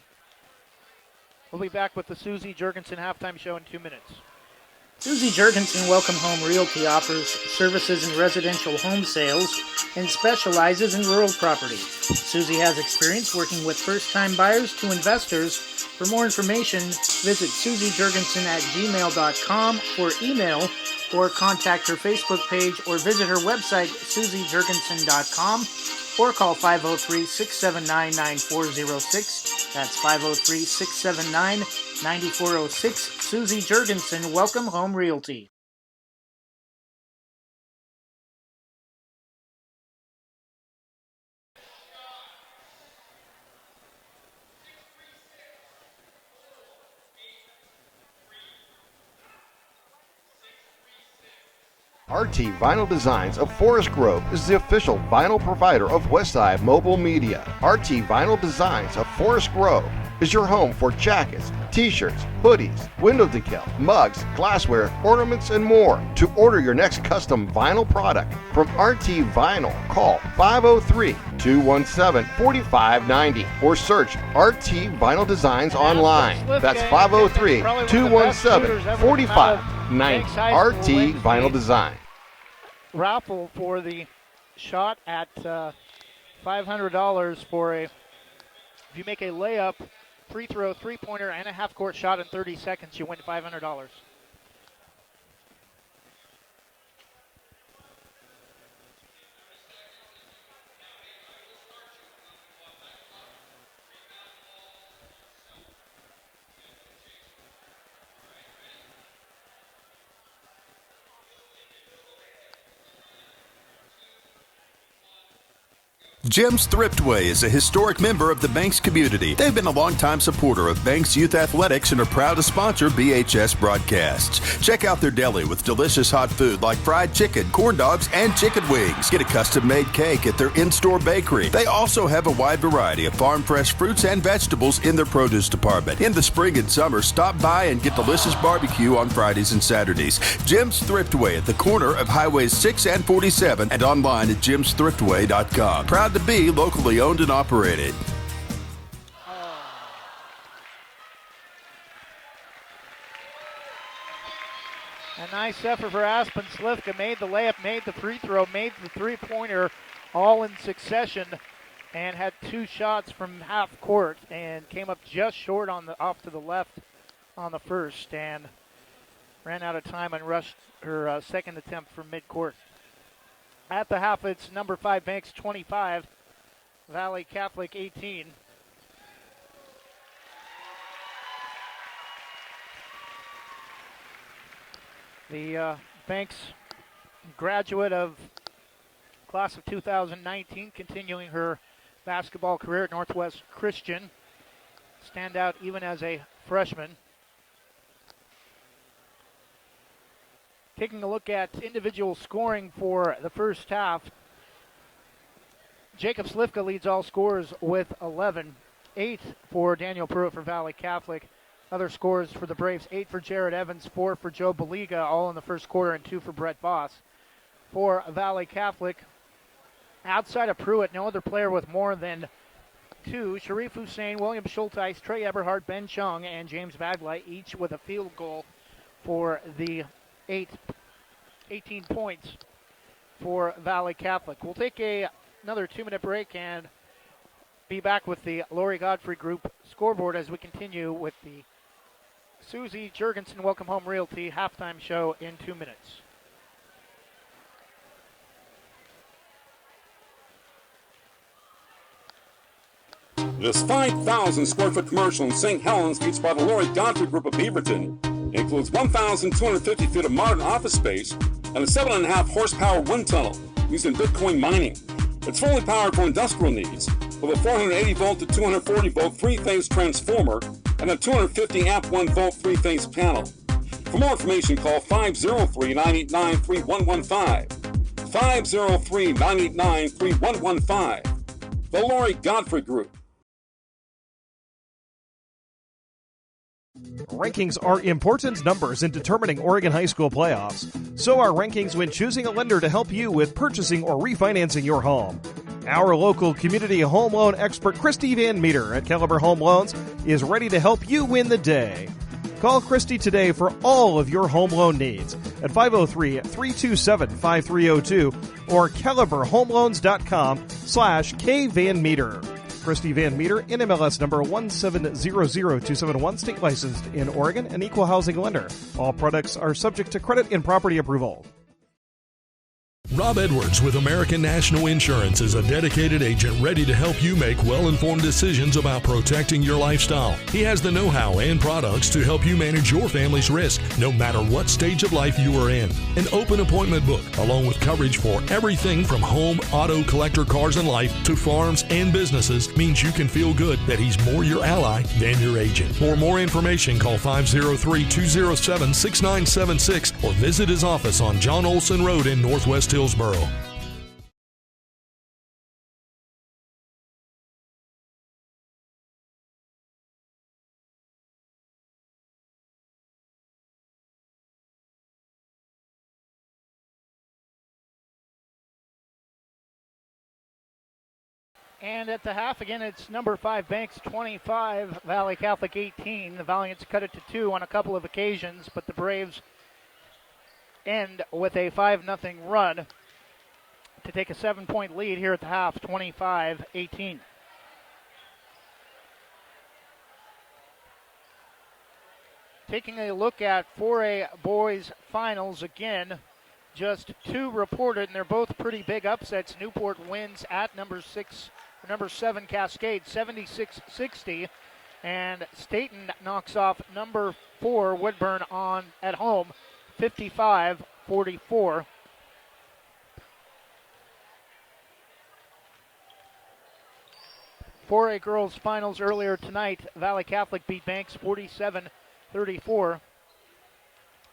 We'll be back with the Susie Jurgensen halftime show in 2 minutes. Susie Jurgensen Welcome Home Realty offers services in residential home sales and specializes in rural property. Susie has experience working with first-time buyers to investors. For more information, visit susiejurgensen@gmail.com or email, or contact her Facebook page or visit her website, susiejurgensen.com, or call 503-679-9406. That's 503-679-9406. Susie Jurgensen, Welcome Home Realty. RT Vinyl Designs of Forest Grove is the official vinyl provider of Westside Mobile Media. RT Vinyl Designs of Forest Grove is your home for jackets, t-shirts, hoodies, window decal, mugs, glassware, ornaments, and more. To order your next custom vinyl product from RT Vinyl, call 503-217-4590 or search RT Vinyl Designs online. That's 503-217-4590. RT Vinyl Design. Raffle for the shot at $500 for if you make a layup, free throw, three-pointer, and a half-court shot in 30 seconds, you win $500. Jim's Thriftway is a historic member of the Banks community. They've been a longtime supporter of Banks Youth Athletics and are proud to sponsor BHS broadcasts. Check out their deli with delicious hot food like fried chicken, corn dogs, and chicken wings. Get a custom-made cake at their in-store bakery. They also have a wide variety of farm-fresh fruits and vegetables in their produce department. In the spring and summer, stop by and get delicious barbecue on Fridays and Saturdays. Jim's Thriftway at the corner of Highways 6 and 47 and online at jimsthriftway.com. Proud to be locally owned and operated. A nice effort for Aspen. Slivka made the layup, made the free throw, made the three-pointer all in succession, and had two shots from half court and came up just short on the off to the left on the first, and ran out of time and rushed her second attempt from midcourt. At the half, it's number 5 Banks 25, Valley Catholic 18. The Banks graduate of class of 2019, continuing her basketball career at Northwest Christian. Stand out even as a freshman. Taking a look at individual scoring for the first half, Jacob Slivka leads all scorers with 11. 8 for Daniel Pruitt for Valley Catholic. Other scores for the Braves, 8 for Jared Evans, 4 for Joe Baliga, all in the first quarter, and 2 for Brett Voss. For Valley Catholic, outside of Pruitt, no other player with more than 2. Sharif Hussein, William Schulteis, Trey Eberhardt, Ben Chung, and James Bagley, each with a field goal for the 18 points for Valley Catholic. We'll take another 2-minute break and be back with the Lori Godfrey Group scoreboard as we continue with the Susie Jurgensen Welcome Home Realty halftime show in 2 minutes. This 5,000 square foot commercial in St. Helens, featured by the Lori Godfrey Group of Beaverton, includes 1,250 feet of modern office space and a 7.5 horsepower wind tunnel used in Bitcoin mining. It's fully powered for industrial needs with a 480 volt to 240 volt three-phase transformer and a 250 amp 1 volt three-phase panel. For more information, call 503-989-3115. 503-989-3115. The Lori Godfrey Group. Rankings are important numbers in determining Oregon high school playoffs. So are rankings when choosing a lender to help you with purchasing or refinancing your home. Our local community home loan expert, Christy Van Meter at Caliber Home Loans, is ready to help you win the day. Call Christy today for all of your home loan needs at 503-327-5302 or caliberhomeloans.com/kvanmeter. Christy Van Meter, NMLS number 1700271, state licensed in Oregon, an equal housing lender. All products are subject to credit and property approval. Rob Edwards with American National Insurance is a dedicated agent ready to help you make well-informed decisions about protecting your lifestyle. He has the know-how and products to help you manage your family's risk, no matter what stage of life you are in. An open appointment book, along with coverage for everything from home, auto, collector cars and life to farms and businesses, means you can feel good that he's more your ally than your agent. For more information, call 503-207-6976 or visit his office on John Olson Road in Northwest Hillsboro. And at the half, again, it's number 5 Banks 25, Valley Catholic 18. The Valiants cut it to 2 on a couple of occasions, but the Braves end with a 5-0 run to take a 7-point lead here at the half, 25-18. Taking a look at 4A boys finals again, just 2 reported, and they're both pretty big upsets. Newport wins at number 7 Cascade, 76-60, and Staten knocks off number 4 Woodburn at home, 55-44. For a girls finals earlier tonight, Valley Catholic beat Banks 47-34.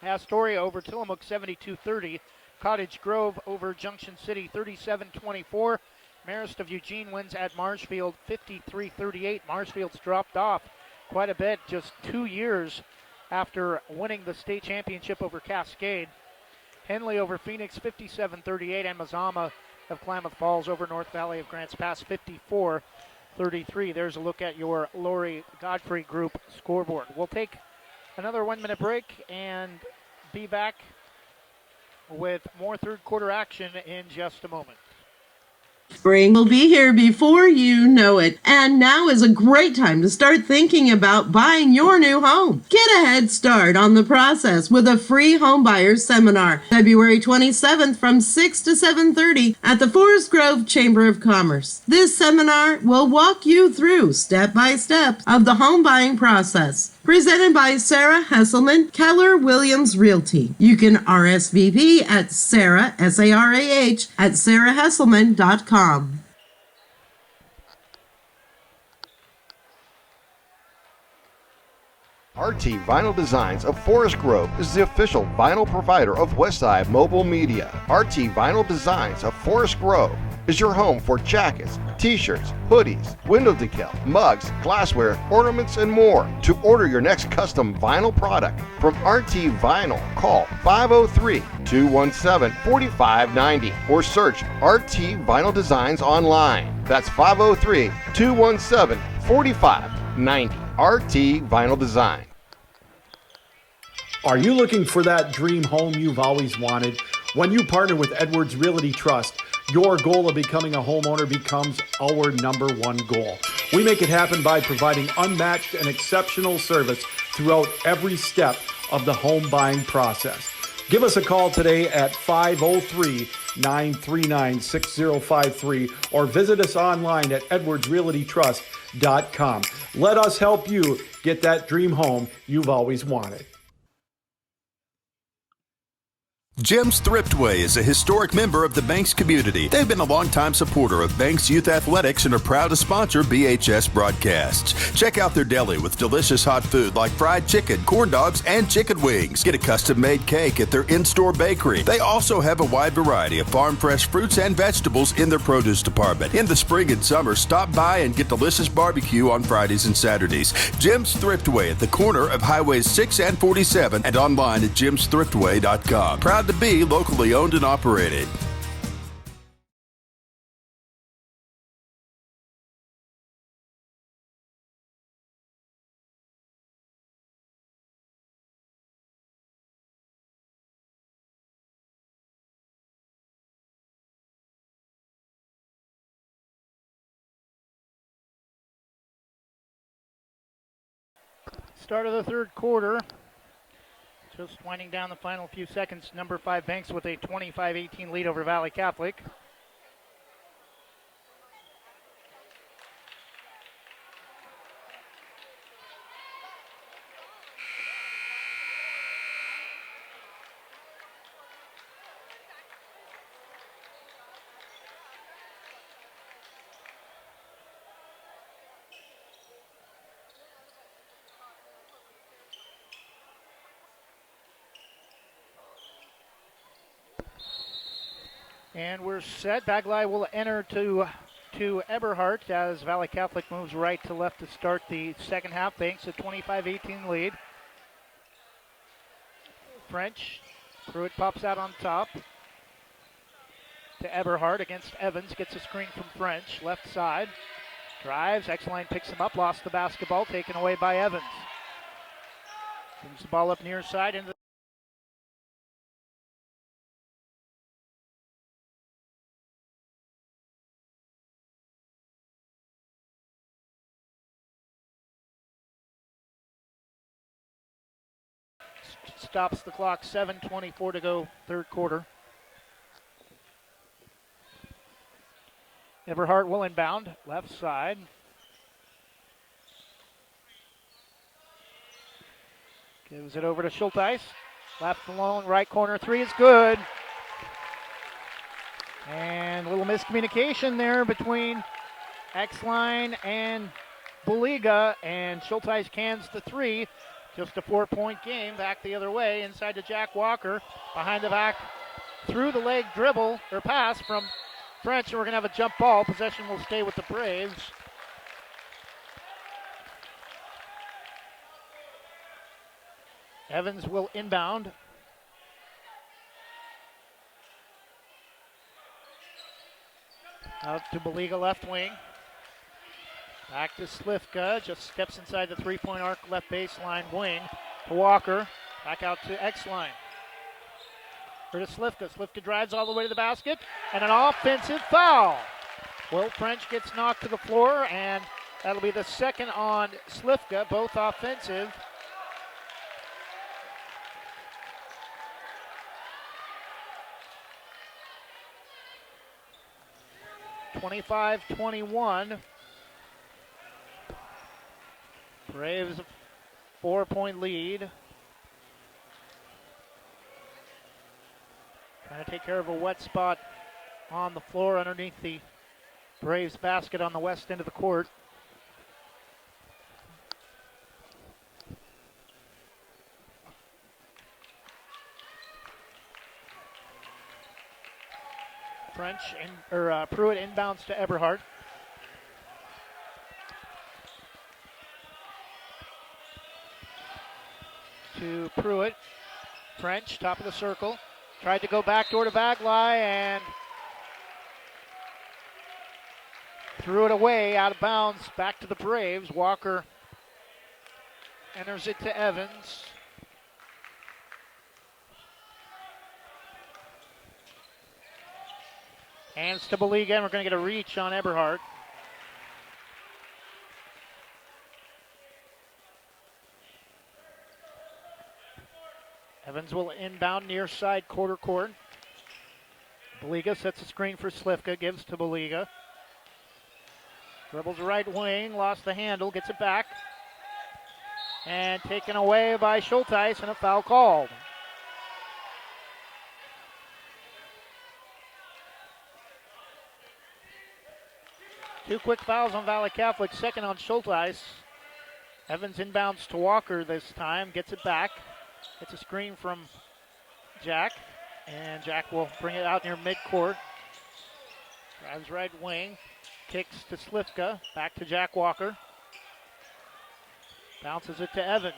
Astoria over Tillamook 72-30. Cottage Grove over Junction City 37-24. Marist of Eugene wins at Marshfield 53-38. Marshfield's dropped off quite a bit, just 2 years after winning the state championship over Cascade. Henley over Phoenix 57-38, and Mazama of Klamath Falls over North Valley of Grants Pass 54-33. There's a look at your Lori Godfrey group scoreboard. We'll take another 1-minute break and be back with more third quarter action in just a moment. Spring will be here before you know it, and now is a great time to start thinking about buying your new home. Get a head start on the process with a free home buyers seminar, February 27th from 6 to 7:30 at the Forest Grove Chamber of Commerce. This seminar will walk you through step by step of the home buying process. Presented by Sarah Hesselman, Keller Williams Realty. You can RSVP at Sarah, S-A-R-A-H, at sarahhesselman.com. RT Vinyl Designs of Forest Grove is the official vinyl provider of Westside Mobile Media. RT Vinyl Designs of Forest Grove is your home for jackets, t-shirts, hoodies, window decal, mugs, glassware, ornaments, and more. To order your next custom vinyl product from RT Vinyl, call 503-217-4590 or search RT Vinyl Designs online. That's 503-217-4590. RT Vinyl Design. Are you looking for that dream home you've always wanted? When you partner with Edwards Realty Trust, your goal of becoming a homeowner becomes our number one goal. We make it happen by providing unmatched and exceptional service throughout every step of the home buying process. Give us a call today at 503-939-6053 or visit us online at edwardsrealtytrust.com. Let us help you get that dream home you've always wanted. Jim's Thriftway is a historic member of the Banks community. They've been a longtime supporter of Banks Youth Athletics and are proud to sponsor BHS broadcasts. Check out their deli with delicious hot food like fried chicken, corn dogs, and chicken wings. Get a custom-made cake at their in-store bakery. They also have a wide variety of farm-fresh fruits and vegetables in their produce department. In the spring and summer, stop by and get delicious barbecue on Fridays and Saturdays. Jim's Thriftway at the corner of Highways 6 and 47 and online at jimsthriftway.com. Proud to be locally owned and operated. Start of the third quarter. Just winding down the final few seconds. Number 5 Banks with a 25-18 lead over Valley Catholic. And we're set. Bagley will enter to Eberhardt as Valley Catholic moves right to left to start the second half. Banks a 25-18 lead. French. Pruitt pops out on top to Eberhardt against Evans. Gets a screen from French. Left side. Drives. X-Line picks him up. Lost the basketball. Taken away by Evans. Brings the ball up near side into stops the clock. 7:24 to go, third quarter. Eberhardt will inbound, left side. Gives it over to Schulteis. Left alone, right corner three is good. And a little miscommunication there between X-Line and Baliga, and Schulteis cans the three. Just a 4-point game. Back the other way, inside to Jack Walker. Behind the back, through the leg dribble, or pass from French, and we're going to have a jump ball. Possession will stay with the Braves. Evans will inbound. Out to Baliga, left wing. Back to Slifka, just steps inside the three-point arc, left baseline wing. To Walker, back out to X-Line. Or to Slifka. Slifka drives all the way to the basket, and an offensive foul. Will French gets knocked to the floor, and that'll be the second on Slifka, both offensive. (25-21). Braves a 4-point lead. Trying to take care of a wet spot on the floor underneath the Braves basket on the west end of the court. Pruitt inbounds to Eberhardt. To Pruitt. French, top of the circle. Tried to go backdoor to Bagley and threw it away, out of bounds, back to the Braves. Walker enters it to Evans. Hands to Baliga, and we're going to get a reach on Eberhardt. Evans will inbound near side quarter court. Baliga sets a screen for Slifka, gives to Baliga. Dribbles right wing, lost the handle, gets it back. And taken away by Schulteis, and a foul called. Two quick fouls on Valley Catholic, second on Schulteis. Evans inbounds to Walker this time, gets it back. Gets a screen from Jack, and Jack will bring it out near midcourt. Drives right wing, kicks to Slifka, back to Jack Walker. Bounces it to Evans.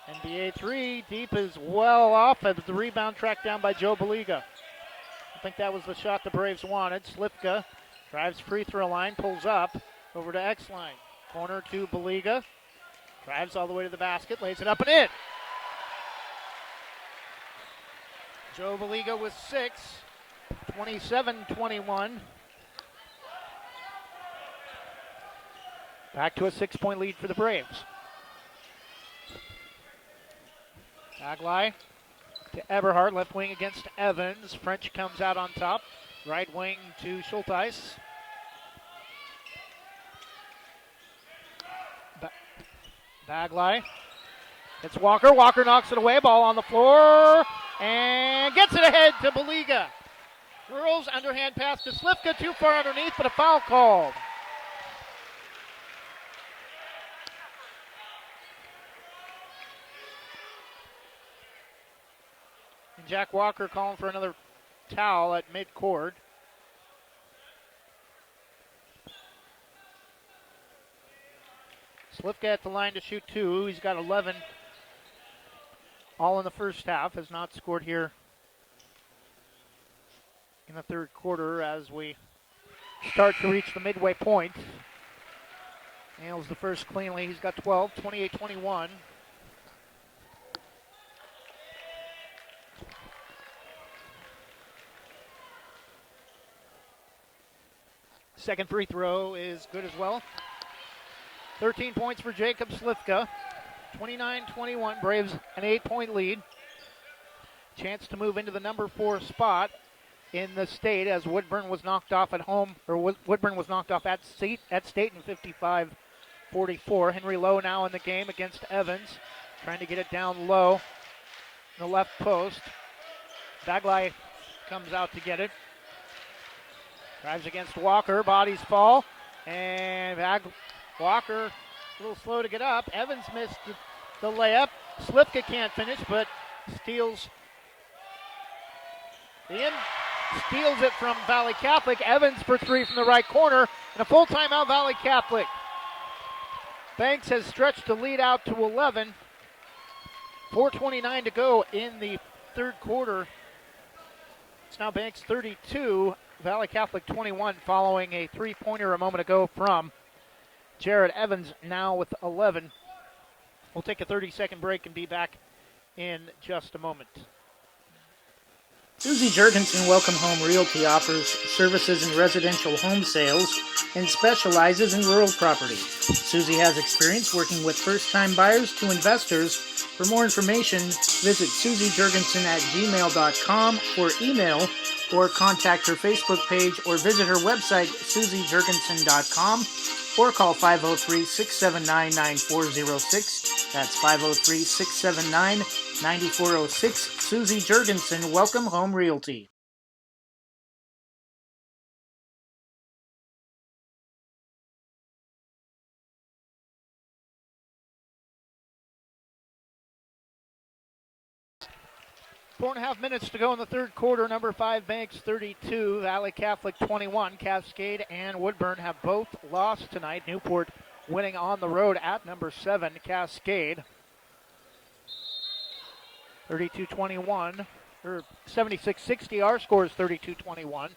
NBA three, deep is well off as the rebound tracked down by Joe Baliga. I think that was the shot the Braves wanted. Slifka drives free throw line, pulls up, over to X-line. Corner to Baliga. Drives all the way to the basket, lays it up and in. Joe Baliga with 6, 27-21. Back to a 6-point lead for the Braves. Aglai to Eberhardt, left wing against Evans. French comes out on top. Right wing to Schulteis. Bagley. It's Walker. Walker knocks it away. Ball on the floor. And gets it ahead to Baliga. Girls underhand pass to Slifka. Too far underneath, but a foul called. And Jack Walker calling for another towel at midcourt. Slifka at the line to shoot 2. He's got 11 all in the first half. Has not scored here in the third quarter as we start to reach the midway point. Nails the first cleanly. He's got 12, 28-21. Second free throw is good as well. 13 points for Jacob Slifka. 29-21. Braves an 8-point lead. Chance to move into the number 4 spot in the state as Woodburn was knocked off at home, or Woodburn was knocked off at state in 55-44. Henry Lowe now in the game against Evans, trying to get it down low in the left post. Bagley comes out to get it. Drives against Walker, bodies fall, and Walker a little slow to get up. Evans missed the layup. Slifka can't finish, but steals it from Valley Catholic. Evans for 3 from the right corner, and a full timeout Valley Catholic. Banks has stretched the lead out to 11. 4:29 to go in the third quarter. It's now Banks 32, Valley Catholic 21, following a three-pointer a moment ago from Jared Evans, now with 11. We'll take a 30-second break and be back in just a moment. Susie Jurgensen Welcome Home Realty offers services in residential home sales and specializes in rural property. Susie has experience working with first-time buyers to investors. For more information, visit susiejurgensen@gmail.com or email or contact her Facebook page or visit her website, susiejurgensen.com, or call 503-679-9406. That's 503-679-9406. Susie Jurgensen, Welcome Home Realty. Four and a half minutes to go in the third quarter. Number 5 Banks 32, Valley Catholic 21. Cascade and Woodburn have both lost tonight. Newport winning on the road at number 7 Cascade. 32-21, or 76-60. Our score is 32-21.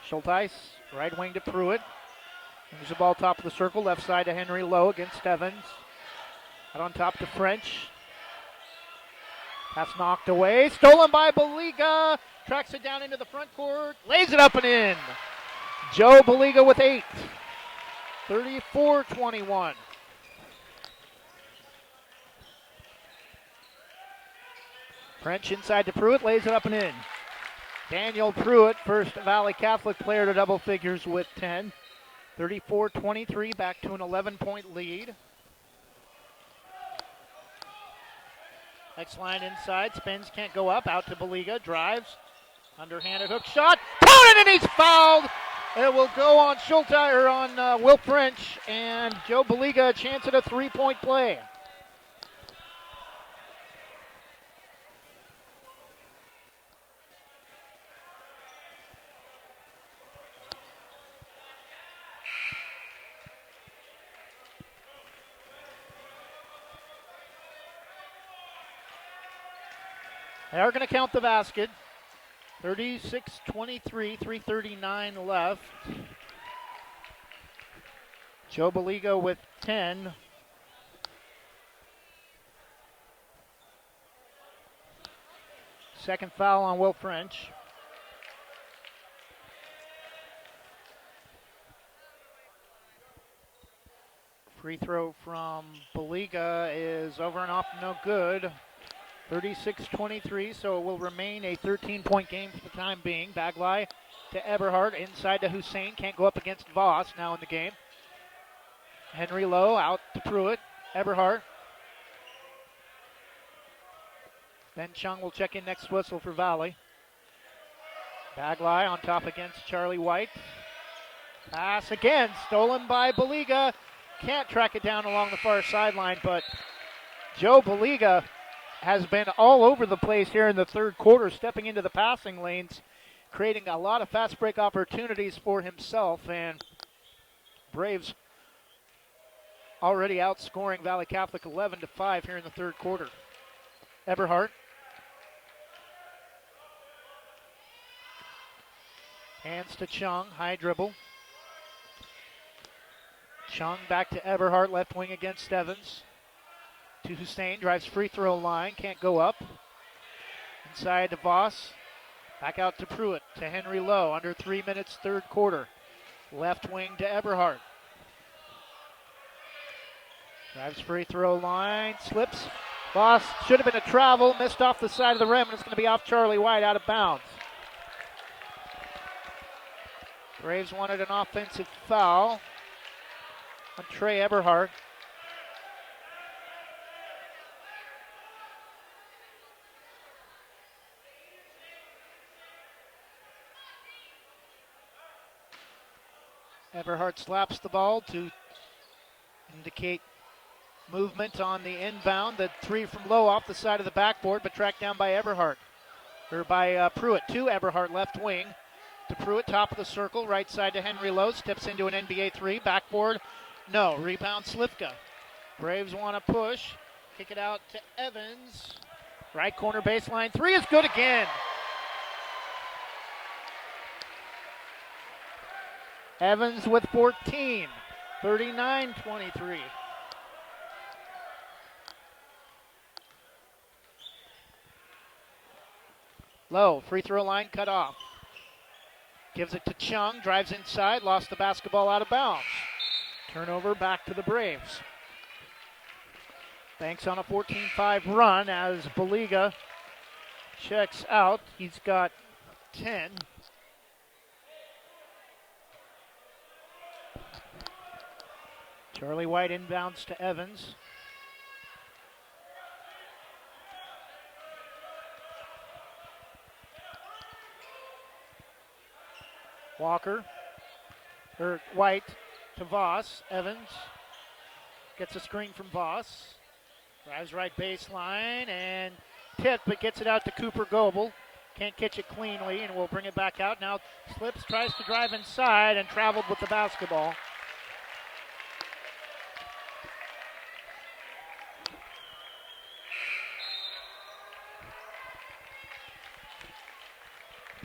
Schulteis, right wing to Pruitt. Moves the ball top of the circle, left side to Henry Lowe against Evans. Out on top to French. Pass knocked away, stolen by Baliga. Tracks it down into the front court, lays it up and in. Joe Baliga with 8. 34-21. French inside to Pruitt, lays it up and in. Daniel Pruitt, first Valley Catholic player to double figures with 10. 34-23, back to an 11-point lead. Next line inside, spins, can't go up, out to Baliga, drives, underhanded hook shot, opponent, and he's fouled. It will go on Schulte or on Will French, and Joe Baliga a chance at a three-point play. They are going to count the basket. 36-23, 3:39 left. Joe Baliga with 10. Second foul on Will French. Free throw from Baliga is over and off, no good. 36-23, so it will remain a 13-point game for the time being. Bagley to Eberhardt, inside to Hussein. Can't go up against Voss now in the game. Henry Lowe out to Pruitt. Eberhardt. Ben Chung will check in next whistle for Valley. Bagley on top against Charlie White. Pass again, stolen by Baliga. Can't track it down along the far sideline, but Joe Baliga has been all over the place here in the third quarter, stepping into the passing lanes, creating a lot of fast break opportunities for himself, and Braves already outscoring Valley Catholic 11-5 here in the third quarter. Eberhardt. Hands to Chung, high dribble. Chung back to Eberhardt, left wing against Evans. To Hussein, drives free throw line, can't go up. Inside to Voss, back out to Pruitt, to Henry Lowe, under 3 minutes, third quarter. Left wing to Eberhardt. Drives free throw line, slips. Voss should have been a travel, missed off the side of the rim, and it's going to be off Charlie White, out of bounds. Braves wanted an offensive foul on Trey Eberhardt. Eberhardt slaps the ball to indicate movement on the inbound. The three from Lowe off the side of the backboard, but tracked down by Eberhardt. Or by Pruitt to Eberhardt, left wing. To Pruitt, top of the circle, right side to Henry Lowe. Steps into an NBA three. Backboard, no. Rebound, Slivka. Braves want to push. Kick it out to Evans. Right corner baseline. Three is good again. Evans with 14, 39-23. Low, free throw line cut off. Gives it to Chung, drives inside, lost the basketball out of bounds. Turnover back to the Braves. Banks on a 14-5 run as Baliga checks out. He's got 10. Charlie White inbounds to Evans. White to Voss. Evans gets a screen from Voss. Drives right baseline and tipped, but gets it out to Cooper Goebel. Can't catch it cleanly, and we'll bring it back out. Now slips, tries to drive inside, and traveled with the basketball.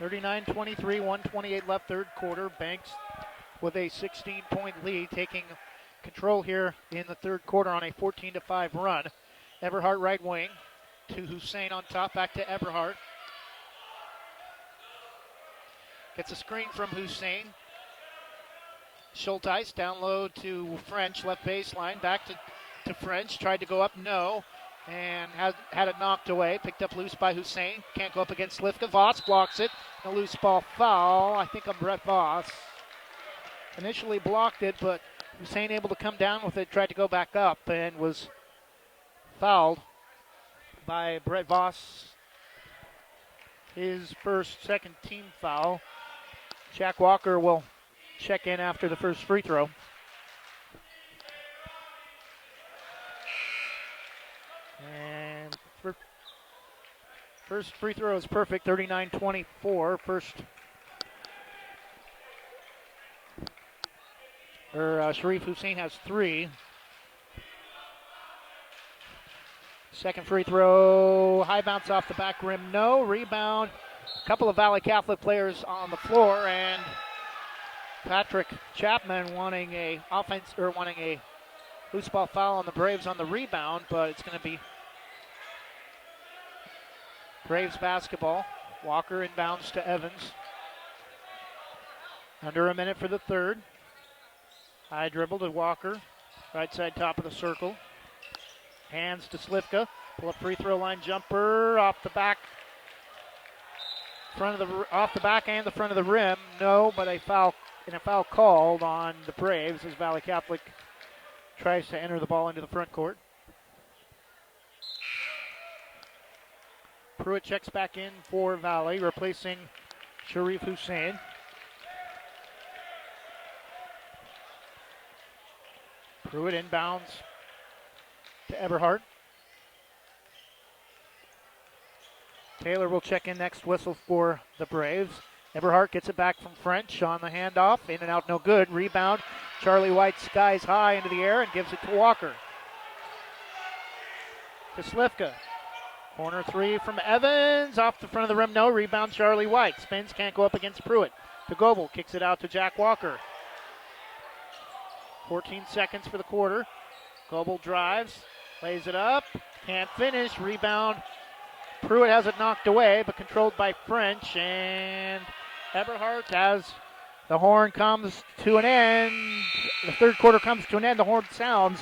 (39-23), 1:28 left, third quarter. Banks with a 16-point lead, taking control here in the third quarter on a 14-5 run. Eberhardt right wing to Hussein on top, back to Eberhardt. Gets a screen from Hussein. Schulteis down low to French, left baseline, back to French. Tried to go up, no. And had it knocked away. Picked up loose by Hussein. Can't go up against Lifka. Voss blocks it. A loose ball foul, I think, on Brett Voss. Initially blocked it, but Hussein able to come down with it. Tried to go back up and was fouled by Brett Voss. His second team foul. Jack Walker will check in after the first free throw. And first free throw is perfect, 39-24. Sharif Hussein has 3. Second free throw, high bounce off the back rim, no. Rebound, a couple of Valley Catholic players on the floor, and Patrick Chapman wanting a loose ball foul on the Braves on the rebound, but it's going to be Braves basketball. Walker inbounds to Evans. Under a minute for the third. High dribble to Walker, right side top of the circle. Hands to Slivka. Pull up free throw line jumper off the back. Off the back and the front of the rim. No, but a foul called on the Braves as Valley Catholic tries to enter the ball into the front court. Pruitt checks back in for Valley, replacing Sharif Hussein. Pruitt inbounds to Eberhardt. Taylor will check in next, whistle for the Braves. Eberhardt gets it back from French on the handoff. In and out, no good. Rebound. Charlie White skies high into the air and gives it to Walker. To Slivka. Corner 3 from Evans. Off the front of the rim, no. Rebound, Charlie White. Spins, can't go up against Pruitt. To Goebel, kicks it out to Jack Walker. 14 seconds for the quarter. Goebel drives, lays it up, can't finish. Rebound. Pruitt has it knocked away, but controlled by French. And Eberhardt, as the horn comes to an end, the third quarter comes to an end, the horn sounds.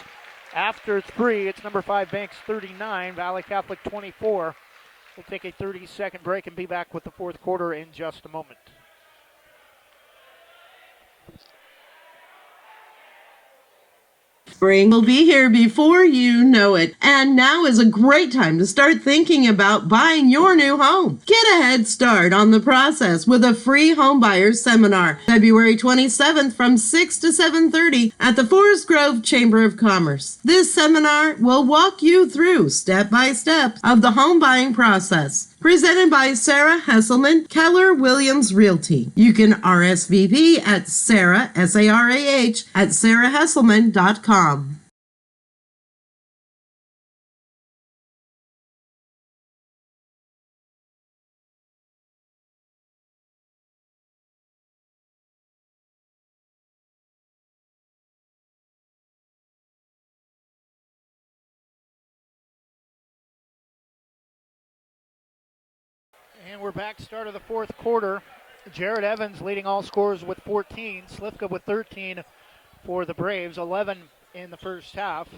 After 3, it's number 5 Banks 39, Valley Catholic 24. We'll take a 30-second break and be back with the fourth quarter in just a moment. Spring will be here before you know it, and now is a great time to start thinking about buying your new home. Get a head start on the process with a free home buyers seminar, February 27th from 6 to 7:30 at the Forest Grove Chamber of Commerce. This seminar will walk you through step by step of the home buying process. Presented by Sarah Hesselman, Keller Williams Realty. You can RSVP at Sarah, S-A-R-A-H, at sarahhesselman.com. And we're back, start of the fourth quarter. Jared Evans leading all scorers with 14. Slivka with 13 for the Braves, 11 in the first half.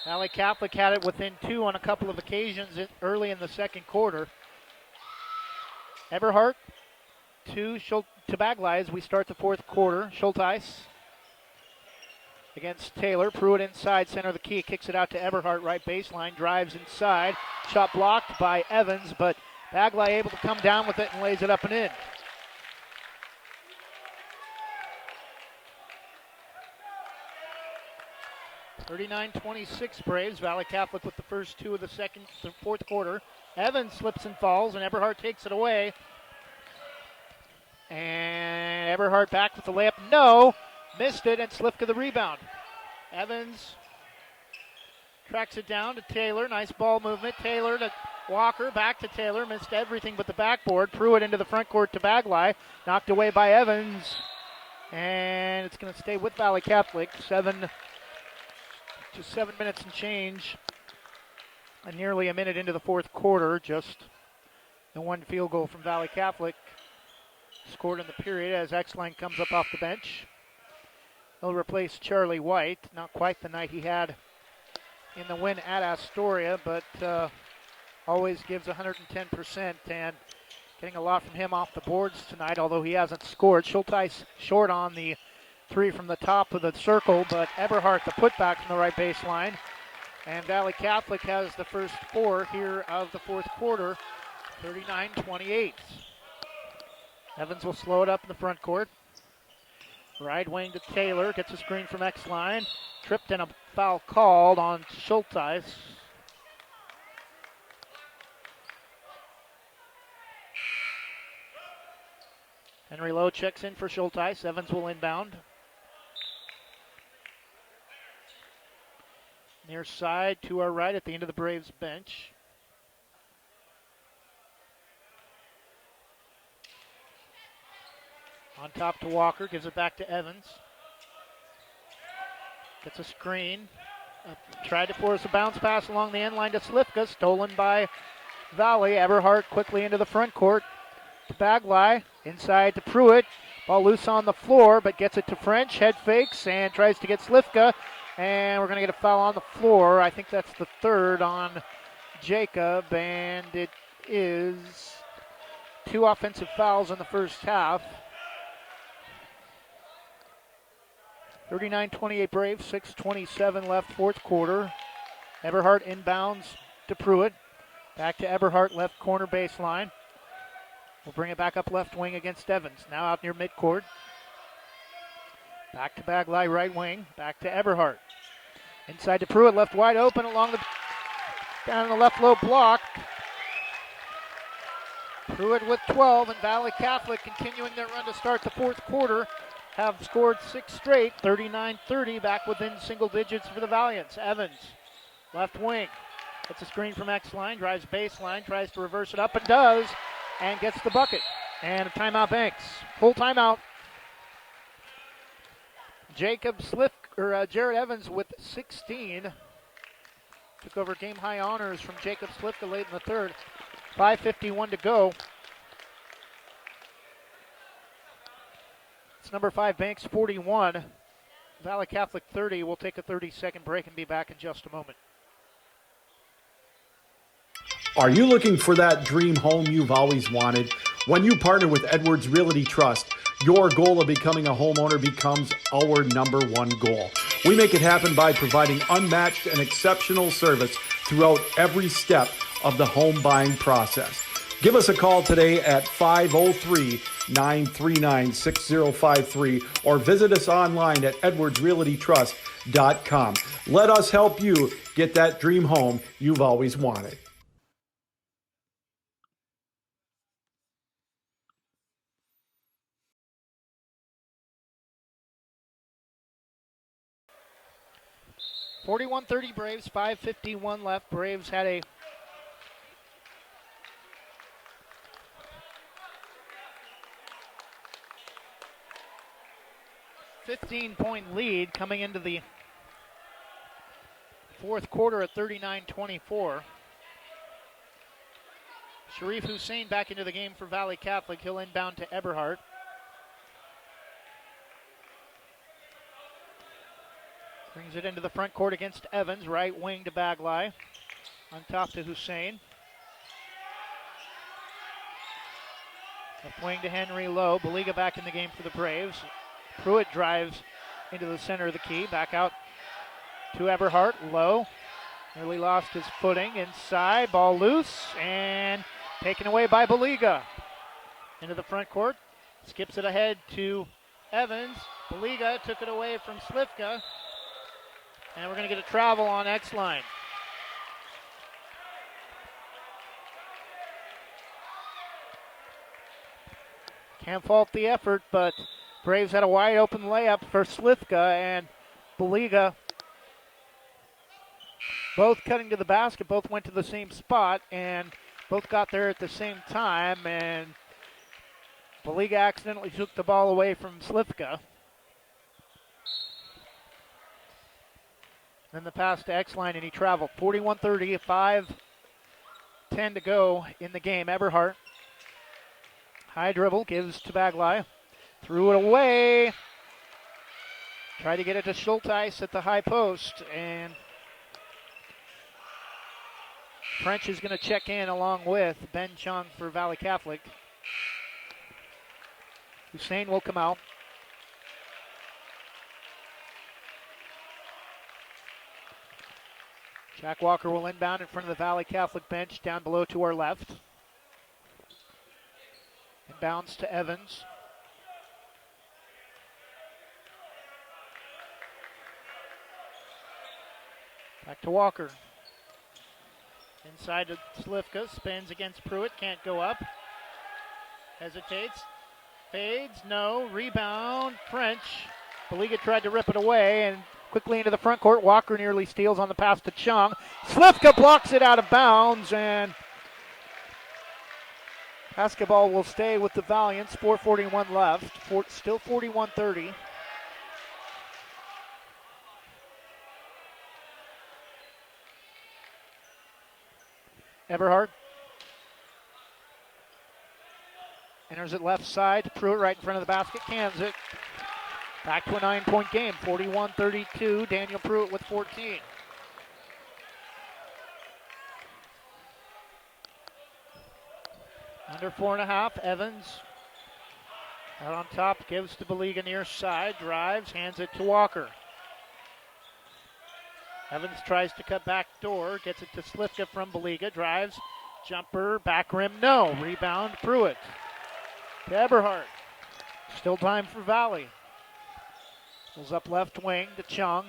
Valley Catholic had it within 2 on a couple of occasions early in the second quarter. Eberhardt to Bagley as we start the fourth quarter. Schulteis against Taylor. Pruitt inside, center of the key, kicks it out to Eberhardt, right baseline, drives inside. Shot blocked by Evans, but Bagley able to come down with it and lays it up and in. (39-26) Braves. Valley Catholic with the first 2 of the fourth quarter. Evans slips and falls, and Eberhardt takes it away. And Eberhardt back with the layup. No! Missed it, and Slivka the rebound. Evans tracks it down to Taylor. Nice ball movement. Taylor to Walker. Back to Taylor. Missed everything but the backboard. Pruitt into the front court to Bagley. Knocked away by Evans. And it's going to stay with Valley Catholic. 7 minutes and change. And nearly a minute into the fourth quarter. Just the one field goal from Valley Catholic scored in the period as Exline comes up off the bench. He'll replace Charlie White. Not quite the night he had in the win at Astoria, but always gives 110%, and getting a lot from him off the boards tonight, although he hasn't scored. Schulteis short on the three from the top of the circle, but Eberhardt the putback from the right baseline. And Valley Catholic has the first four here of the fourth quarter, 39-28. Evans will slow it up in the front court. Right wing to Taylor, gets a screen from X-line. Tripped and a foul called on Schulteis. Henry Lowe checks in for Schulteis. Evans will inbound. Near side to our right at the end of the Braves bench. On top to Walker, gives it back to Evans. Gets a screen. Tried to force a bounce pass along the end line to Slifka, stolen by Valley. Eberhardt quickly into the front court to Bagley. Inside to Pruitt. Ball loose on the floor, but gets it to French. Head fakes and tries to get Slifka. And we're going to get a foul on the floor. I think that's the third on Jacob, and it is 2 offensive fouls in the first half. 39-28 Braves, 6:27 left, fourth quarter. Eberhardt inbounds to Pruitt. Back to Eberhardt, left corner baseline. We'll bring it back up left wing against Evans. Now out near midcourt. Back to Bagley, right wing. Back to Eberhardt. Inside to Pruitt, left wide open along the down in the left low block. Pruitt with 12, and Valley Catholic continuing their run to start the fourth quarter. Have scored 6 straight, 39-30, back within single digits for the Valiants. Evans, left wing. Gets a screen from X-line, drives baseline, tries to reverse it up, and does, and gets the bucket. And a timeout Banks. Full timeout. Jared Evans with 16. Took over game-high honors from Jacob Slifka late in the third. 5:51 to go. It's number 5, Banks 41. Valley Catholic 30. We'll take a 30-second break and be back in just a moment. Are you looking for that dream home you've always wanted? When you partner with Edwards Realty Trust, your goal of becoming a homeowner becomes our number one goal. We make it happen by providing unmatched and exceptional service throughout every step of the home buying process. Give us a call today at 503-939-6053 or visit us online at edwardsrealtytrust.com. Let us help you get that dream home you've always wanted. (41-30) Braves, 5:51 left. Braves had a .15 lead coming into the fourth quarter at 39-24. Sharif Hussein back into the game for Valley Catholic. He'll inbound to Eberhardt. Brings it into the front court against Evans. Right wing to Bagley. On top to Hussein. Left wing to Henry Lowe. Baliga back in the game for the Braves. Pruitt drives into the center of the key. Back out to Eberhardt. Lowe nearly lost his footing. Inside. Ball loose and taken away by Baliga. Into the front court. Skips it ahead to Evans. Baliga took it away from Slifka. And we're going to get a travel on X-line. Can't fault the effort, but Braves had a wide open layup for Slifka and Baliga. Both cutting to the basket, both went to the same spot, and both got there at the same time, and Baliga accidentally took the ball away from Slifka. Then the pass to X-line, and he traveled. 41-30, 5:10 to go in the game. Eberhardt, high dribble, gives to Bagley. Threw it away. Tried to get it to Schulteis at the high post, and French is going to check in along with Ben Chung for Valley Catholic. Hussein will come out. Jack Walker will inbound in front of the Valley Catholic bench down below to our left. Inbounds to Evans. Back to Walker. Inside to Slifka, spins against Pruitt, can't go up. Hesitates, fades, no, rebound, French. Baliga tried to rip it away and quickly into the front court. Walker nearly steals on the pass to Chung. Slifka blocks it out of bounds, and basketball will stay with the Valiants. 4:41 left, still 41-30. Eberhard enters it left side. Pruitt right in front of the basket, cans it. Back to a 9-point game, 41-32. Daniel Pruitt with 14. Under 4.5, Evans out on top, gives to Baliga near side, drives, hands it to Walker. Evans tries to cut back door, gets it to Slifka from Baliga, drives, jumper, back rim, no. Rebound, Pruitt. To Eberhard. Still time for Valley. Pulls up left wing to Chung.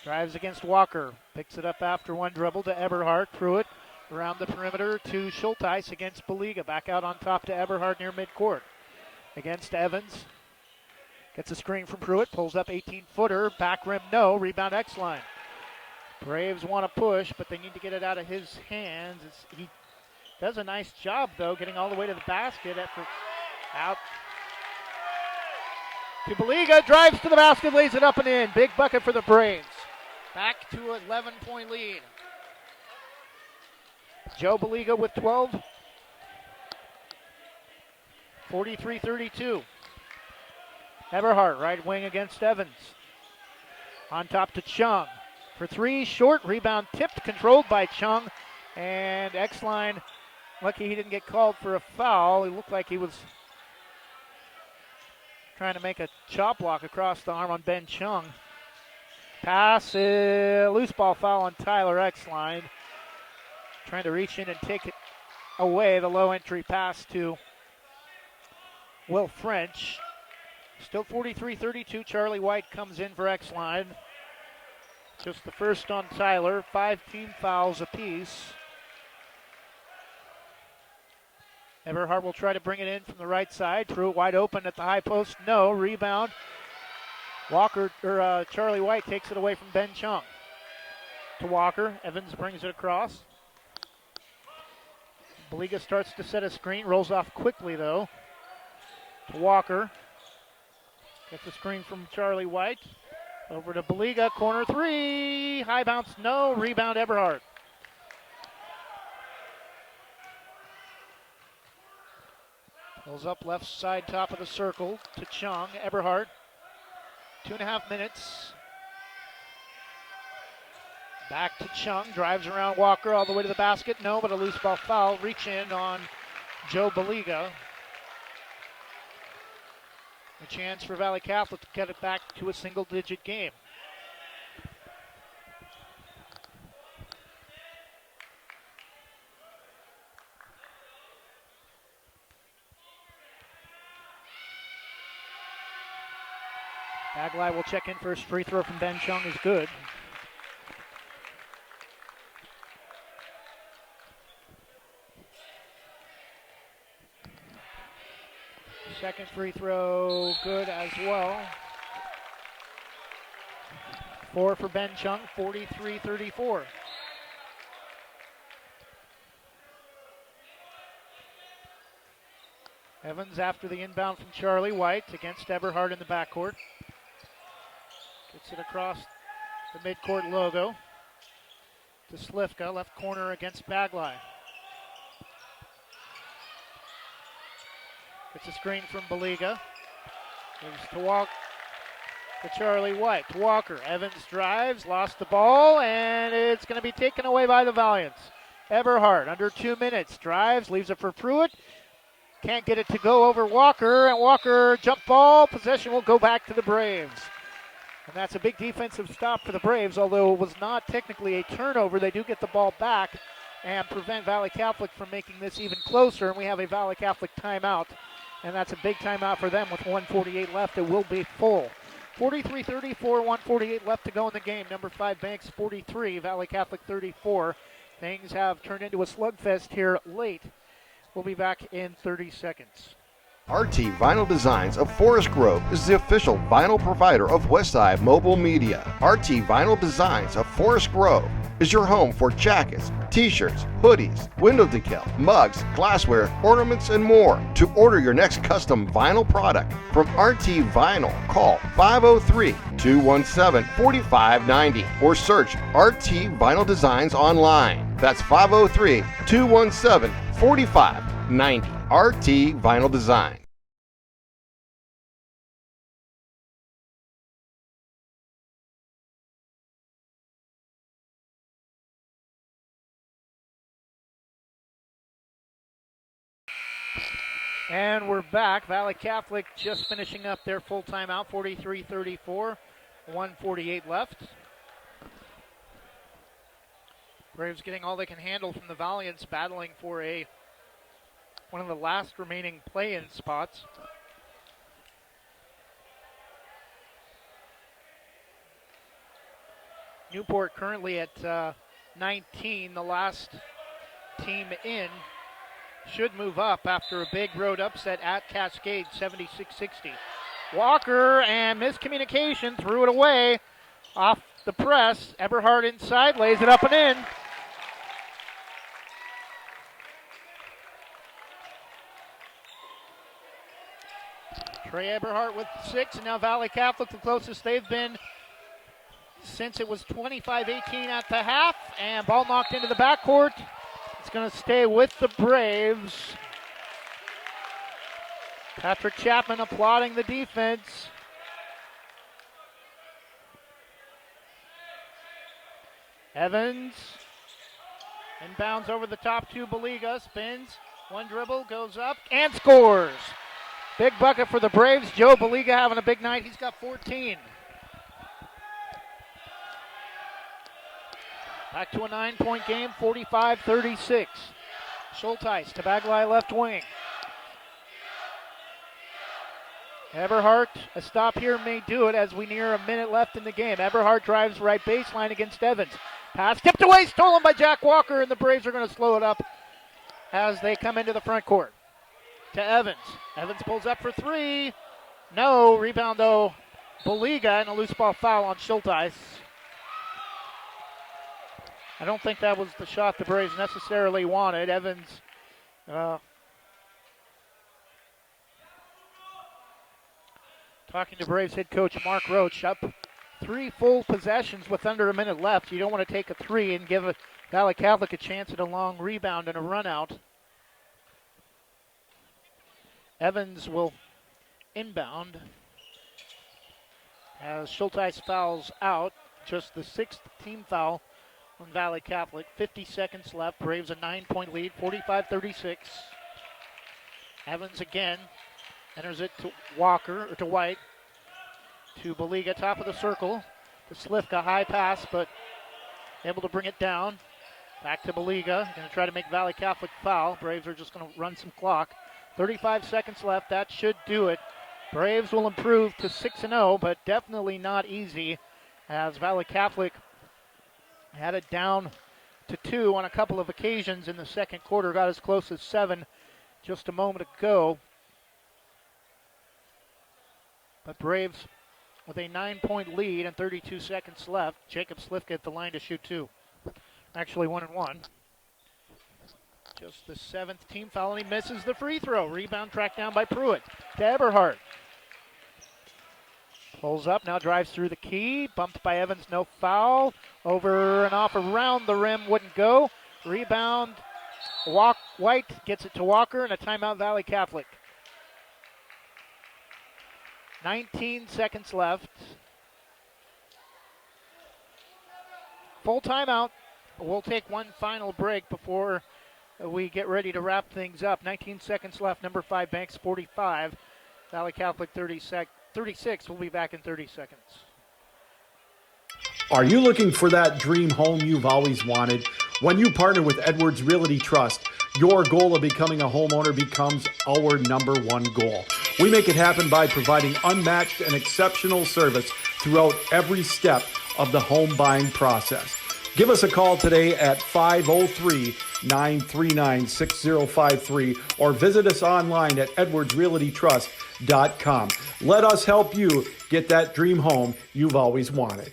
Drives against Walker. Picks it up after one dribble to Eberhard. Pruitt around the perimeter to Schulteis against Baliga. Back out on top to Eberhard near midcourt. Against Evans. Gets a screen from Pruitt. Pulls up 18-footer. Back rim, no. Rebound X-line. Braves want to push, but they need to get it out of his hands. He does a nice job, though, getting all the way to the basket. Out to Baliga, drives to the basket, lays it up and in. Big bucket for the Braves. Back to an 11-point lead. Joe Baliga with 12. 43-32. Eberhard, right wing against Evans. On top to Chung. For three, short, rebound tipped, controlled by Chung. And X-line, lucky he didn't get called for a foul. It looked like he was trying to make a chop block across the arm on Ben Chung. Pass, loose ball foul on Tyler X-line. Trying to reach in and take it away. The low entry pass to Will French. Still 43-32. Charlie White comes in for X-line. Just the first on Tyler. 5 team fouls apiece. Eberhard will try to bring it in from the right side. Pruitt wide open at the high post. No. Rebound. Charlie White takes it away from Ben Chung. To Walker. Evans brings it across. Baliga starts to set a screen. Rolls off quickly, though. To Walker. Gets a screen from Charlie White. Over to Baliga. Corner three. High bounce. No. Rebound Eberhard. Pulls up left side, top of the circle to Chung. Eberhard. 2.5 minutes. Back to Chung. Drives around Walker all the way to the basket. No, but a loose ball foul. Reach in on Joe Baliga. A chance for Valley Catholic to get it back to a single-digit game. Bagley will check in first. Free throw from Ben Chung is good. Second free throw good as well. 4 for Ben Chung, 43-34. Evans after the inbound from Charlie White against Eberhard in the backcourt. Gets it across the midcourt logo to Slifka, left corner against Bagley. Gets a screen from Baliga. Gives to Charlie White. To Walker. Evans drives, lost the ball, and it's going to be taken away by the Valiants. Eberhard, under 2 minutes, drives, leaves it for Pruitt. Can't get it to go over Walker, and Walker jump ball. Possession will go back to the Braves. And that's a big defensive stop for the Braves, although it was not technically a turnover. They do get the ball back and prevent Valley Catholic from making this even closer, and we have a Valley Catholic timeout, and that's a big timeout for them with 1:48 left. It will be full. 43-34, 1:48 left to go in the game. Number 5 Banks 43, Valley Catholic 34. Things have turned into a slugfest here late. We'll be back in 30 seconds. RT Vinyl Designs of Forest Grove is the official vinyl provider of Westside Mobile Media. RT Vinyl Designs of Forest Grove is your home for jackets, t-shirts, hoodies, window decal, mugs, glassware, ornaments, and more. To order your next custom vinyl product from RT Vinyl, call 503-217-4590 or search RT Vinyl Designs online. That's 503-217-4590. RT Vinyl Design. And we're back. Valley Catholic just finishing up their full timeout, 43-34, 1:48 left. Braves getting all they can handle from the Valiants, battling for one of the last remaining play-in spots. Newport currently at 19, the last team in. Should move up after a big road upset at Cascade, 76-60. Walker and miscommunication, threw it away off the press. Eberhardt inside, lays it up and in. Trey Eberhardt with 6, and now Valley Catholic, the closest they've been since it was 25-18 at the half, and ball knocked into the backcourt. It's going to stay with the Braves. Patrick Chapman applauding the defense. Evans inbounds over the top to Baliga, spins, one dribble, goes up, and scores. Big bucket for the Braves. Joe Baliga having a big night. He's got 14. Back to a 9-point game, 45-36. Schulteis to Bagley left wing. Eberhardt, a stop here may do it as we near a minute left in the game. Eberhardt drives right baseline against Evans. Pass tipped away, stolen by Jack Walker, and the Braves are going to slow it up as they come into the front court. To Evans. Evans pulls up for 3. No, rebound though. Baliga, and a loose ball foul on Schulteis. I don't think that was the shot the Braves necessarily wanted. Evans talking to Braves head coach Mark Roach, up 3 full possessions with under a minute left. You don't want to take a 3 and give Valley Catholic a chance at a long rebound and a run out. Evans will inbound as Schulteis fouls out. Just the 6th team foul on Valley Catholic. 50 seconds left. Braves a 9-point lead, 45-36. Evans again enters it to Walker, or to White. To Baliga, top of the circle. To Slifka, high pass, but able to bring it down. Back to Baliga. Going to try to make Valley Catholic foul. Braves are just going to run some clock. 35 seconds left. That should do it. Braves will improve to 6-0, but definitely not easy as Valley Catholic had it down to 2 on a couple of occasions in the second quarter. Got as close as 7 just a moment ago. But Braves with a 9-point lead and 32 seconds left. Jacob Slifka at the line to shoot 2. Actually 1-1. Just the 7th team foul, and he misses the free throw. Rebound tracked down by Pruitt to Eberhardt. Pulls up, now drives through the key. Bumped by Evans, no foul. Over and off around the rim, wouldn't go. Rebound, White gets it to Walker, and a timeout Valley Catholic. 19 seconds left. Full timeout. We'll take one final break before we get ready to wrap things up. 19 seconds left. Number 5 Banks 45. Valley Catholic 36. We'll be back in 30 seconds. Are you looking for that dream home you've always wanted? When you partner with Edwards Realty Trust, your goal of becoming a homeowner becomes our number one goal. We make it happen by providing unmatched and exceptional service throughout every step of the home buying process. Give us a call today at 503-939-6053 or visit us online at edwardsrealtytrust.com. Let us help you get that dream home you've always wanted.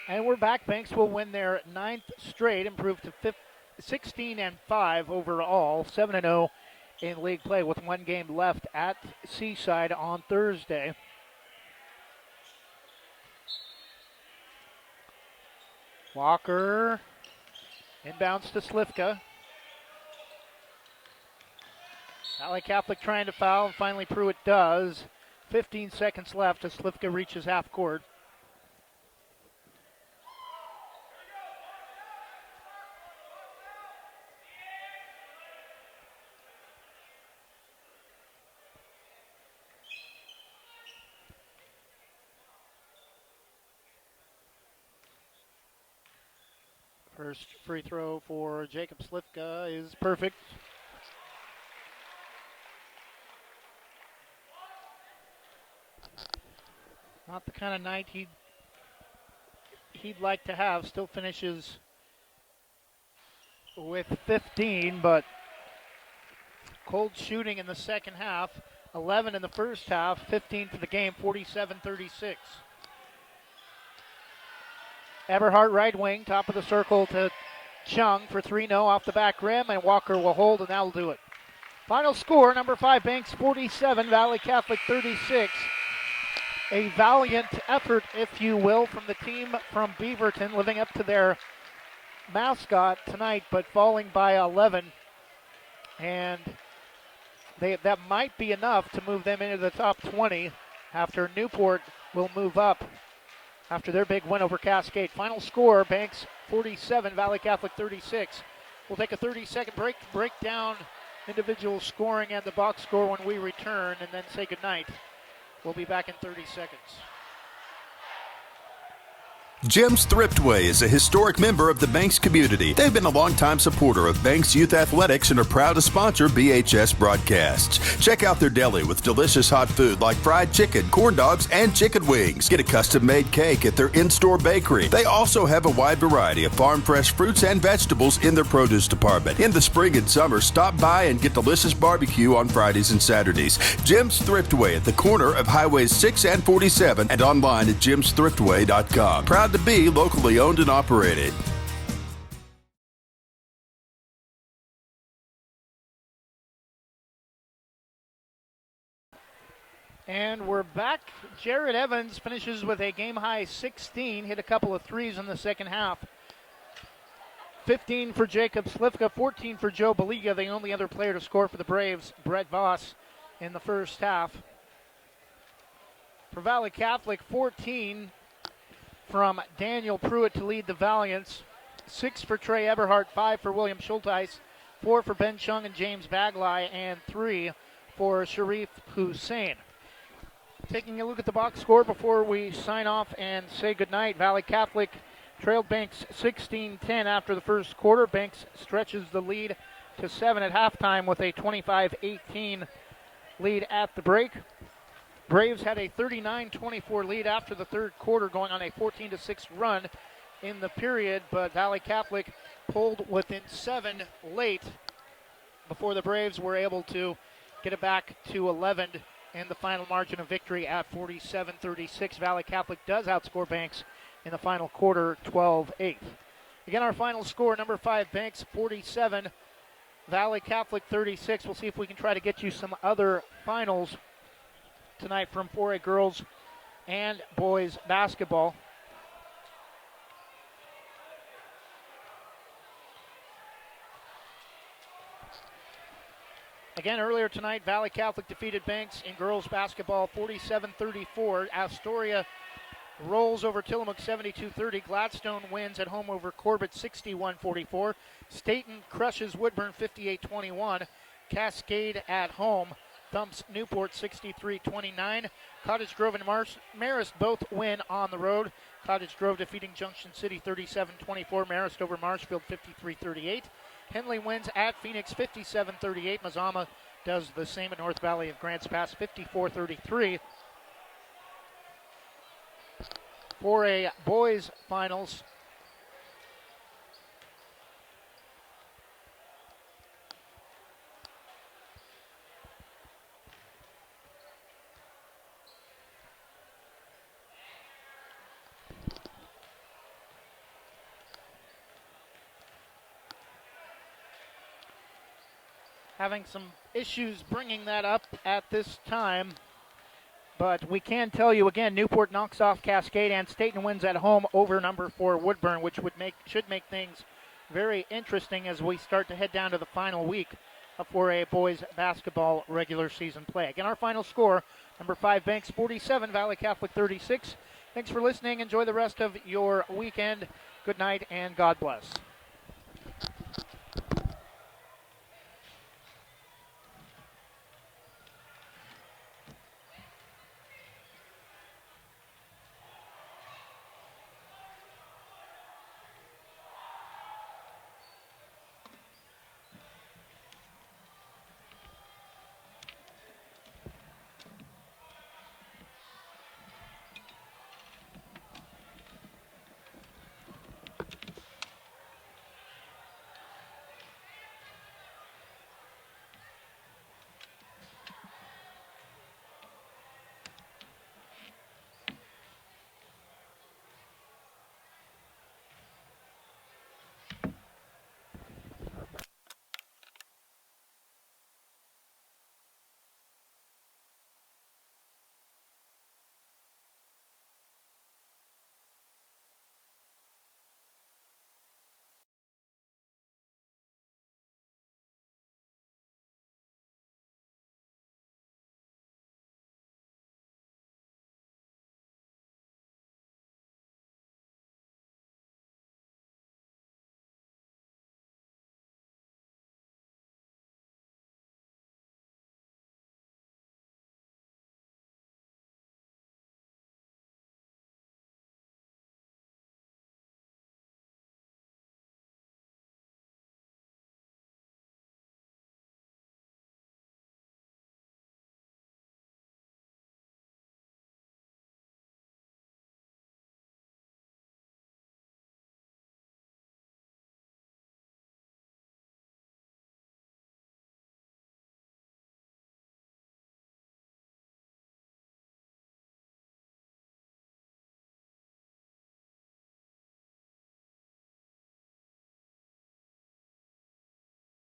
And we're back. Banks will win their 9th straight, improve to 16-5 overall, 7-0 in league play with one game left at Seaside on Thursday. Walker inbounds to Slivka. Valley Catholic trying to foul, and finally Pruitt does. 15 seconds left as Slivka reaches half court. First free throw for Jacob Slivka is perfect. Not the kind of night he'd like to have. Still finishes with 15, but cold shooting in the second half. 11 in the first half, 15 for the game, 47-36. Eberhardt right wing, top of the circle to Chung for 3-0 off the back rim, and Walker will hold, and that'll do it. Final score, number 5 Banks 47, Valley Catholic 36. A valiant effort, if you will, from the team from Beaverton, living up to their mascot tonight, but falling by 11. And that might be enough to move them into the top 20 after Newport will move up after their big win over Cascade. Final score, Banks 47, Valley Catholic 36. We'll take a 30-second break down individual scoring and the box score when we return, and then say goodnight. We'll be back in 30 seconds. Jim's Thriftway is a historic member of the Banks community. They've been a longtime supporter of Banks Youth Athletics and are proud to sponsor BHS broadcasts. Check out their deli with delicious hot food like fried chicken, corn dogs, and chicken wings. Get a custom-made cake at their in-store bakery. They also have a wide variety of farm-fresh fruits and vegetables in their produce department. In the spring and summer, stop by and get delicious barbecue on Fridays and Saturdays. Jim's Thriftway at the corner of Highways 6 and 47 and online at jimsthriftway.com. Proud to be locally owned and operated. And we're back. Jared Evans finishes with a game-high 16, hit a couple of threes in the second half. 15 for Jacob Slivka, 14 for Joe Baliga, the only other player to score for the Braves, Brett Voss, in the first half. For Valley Catholic, 14 from Daniel Pruitt to lead the Valiants. 6 for Trey Eberhardt, 5 for William Schulteis, 4 for Ben Chung and James Bagley, and 3 for Sharif Hussein. Taking a look at the box score before we sign off and say goodnight. Valley Catholic trailed Banks 16-10 after the first quarter. Banks stretches the lead to 7 at halftime with a 25-18 lead at the break. Braves had a 39-24 lead after the third quarter, going on a 14-6 run in the period, but Valley Catholic pulled within 7 late before the Braves were able to get it back to 11 and the final margin of victory at 47-36. Valley Catholic does outscore Banks in the final quarter 12-8. Again, our final score, number 5 Banks 47, Valley Catholic 36. We'll see if we can try to get you some other finals tonight from 4A girls and boys basketball. Again, earlier tonight, Valley Catholic defeated Banks in girls basketball 47-34. Astoria rolls over Tillamook 72-30. Gladstone wins at home over Corbett 61-44. Staten crushes Woodburn 58-21. Cascade at home thumps Newport 63-29. Cottage Grove and Marist both win on the road. Cottage Grove defeating Junction City 37-24. Marist over Marshfield 53-38. Henley wins at Phoenix 57-38. Mazama does the same at North Valley of Grants Pass 54-33. For a boys finals, having some issues bringing that up at this time. But we can tell you again, Newport knocks off Cascade and Staten wins at home over number 4 Woodburn, which should make things very interesting as we start to head down to the final week for a boys basketball regular season play. Again, our final score, number 5 Banks 47, Valley Catholic 36. Thanks for listening. Enjoy the rest of your weekend. Good night and God bless.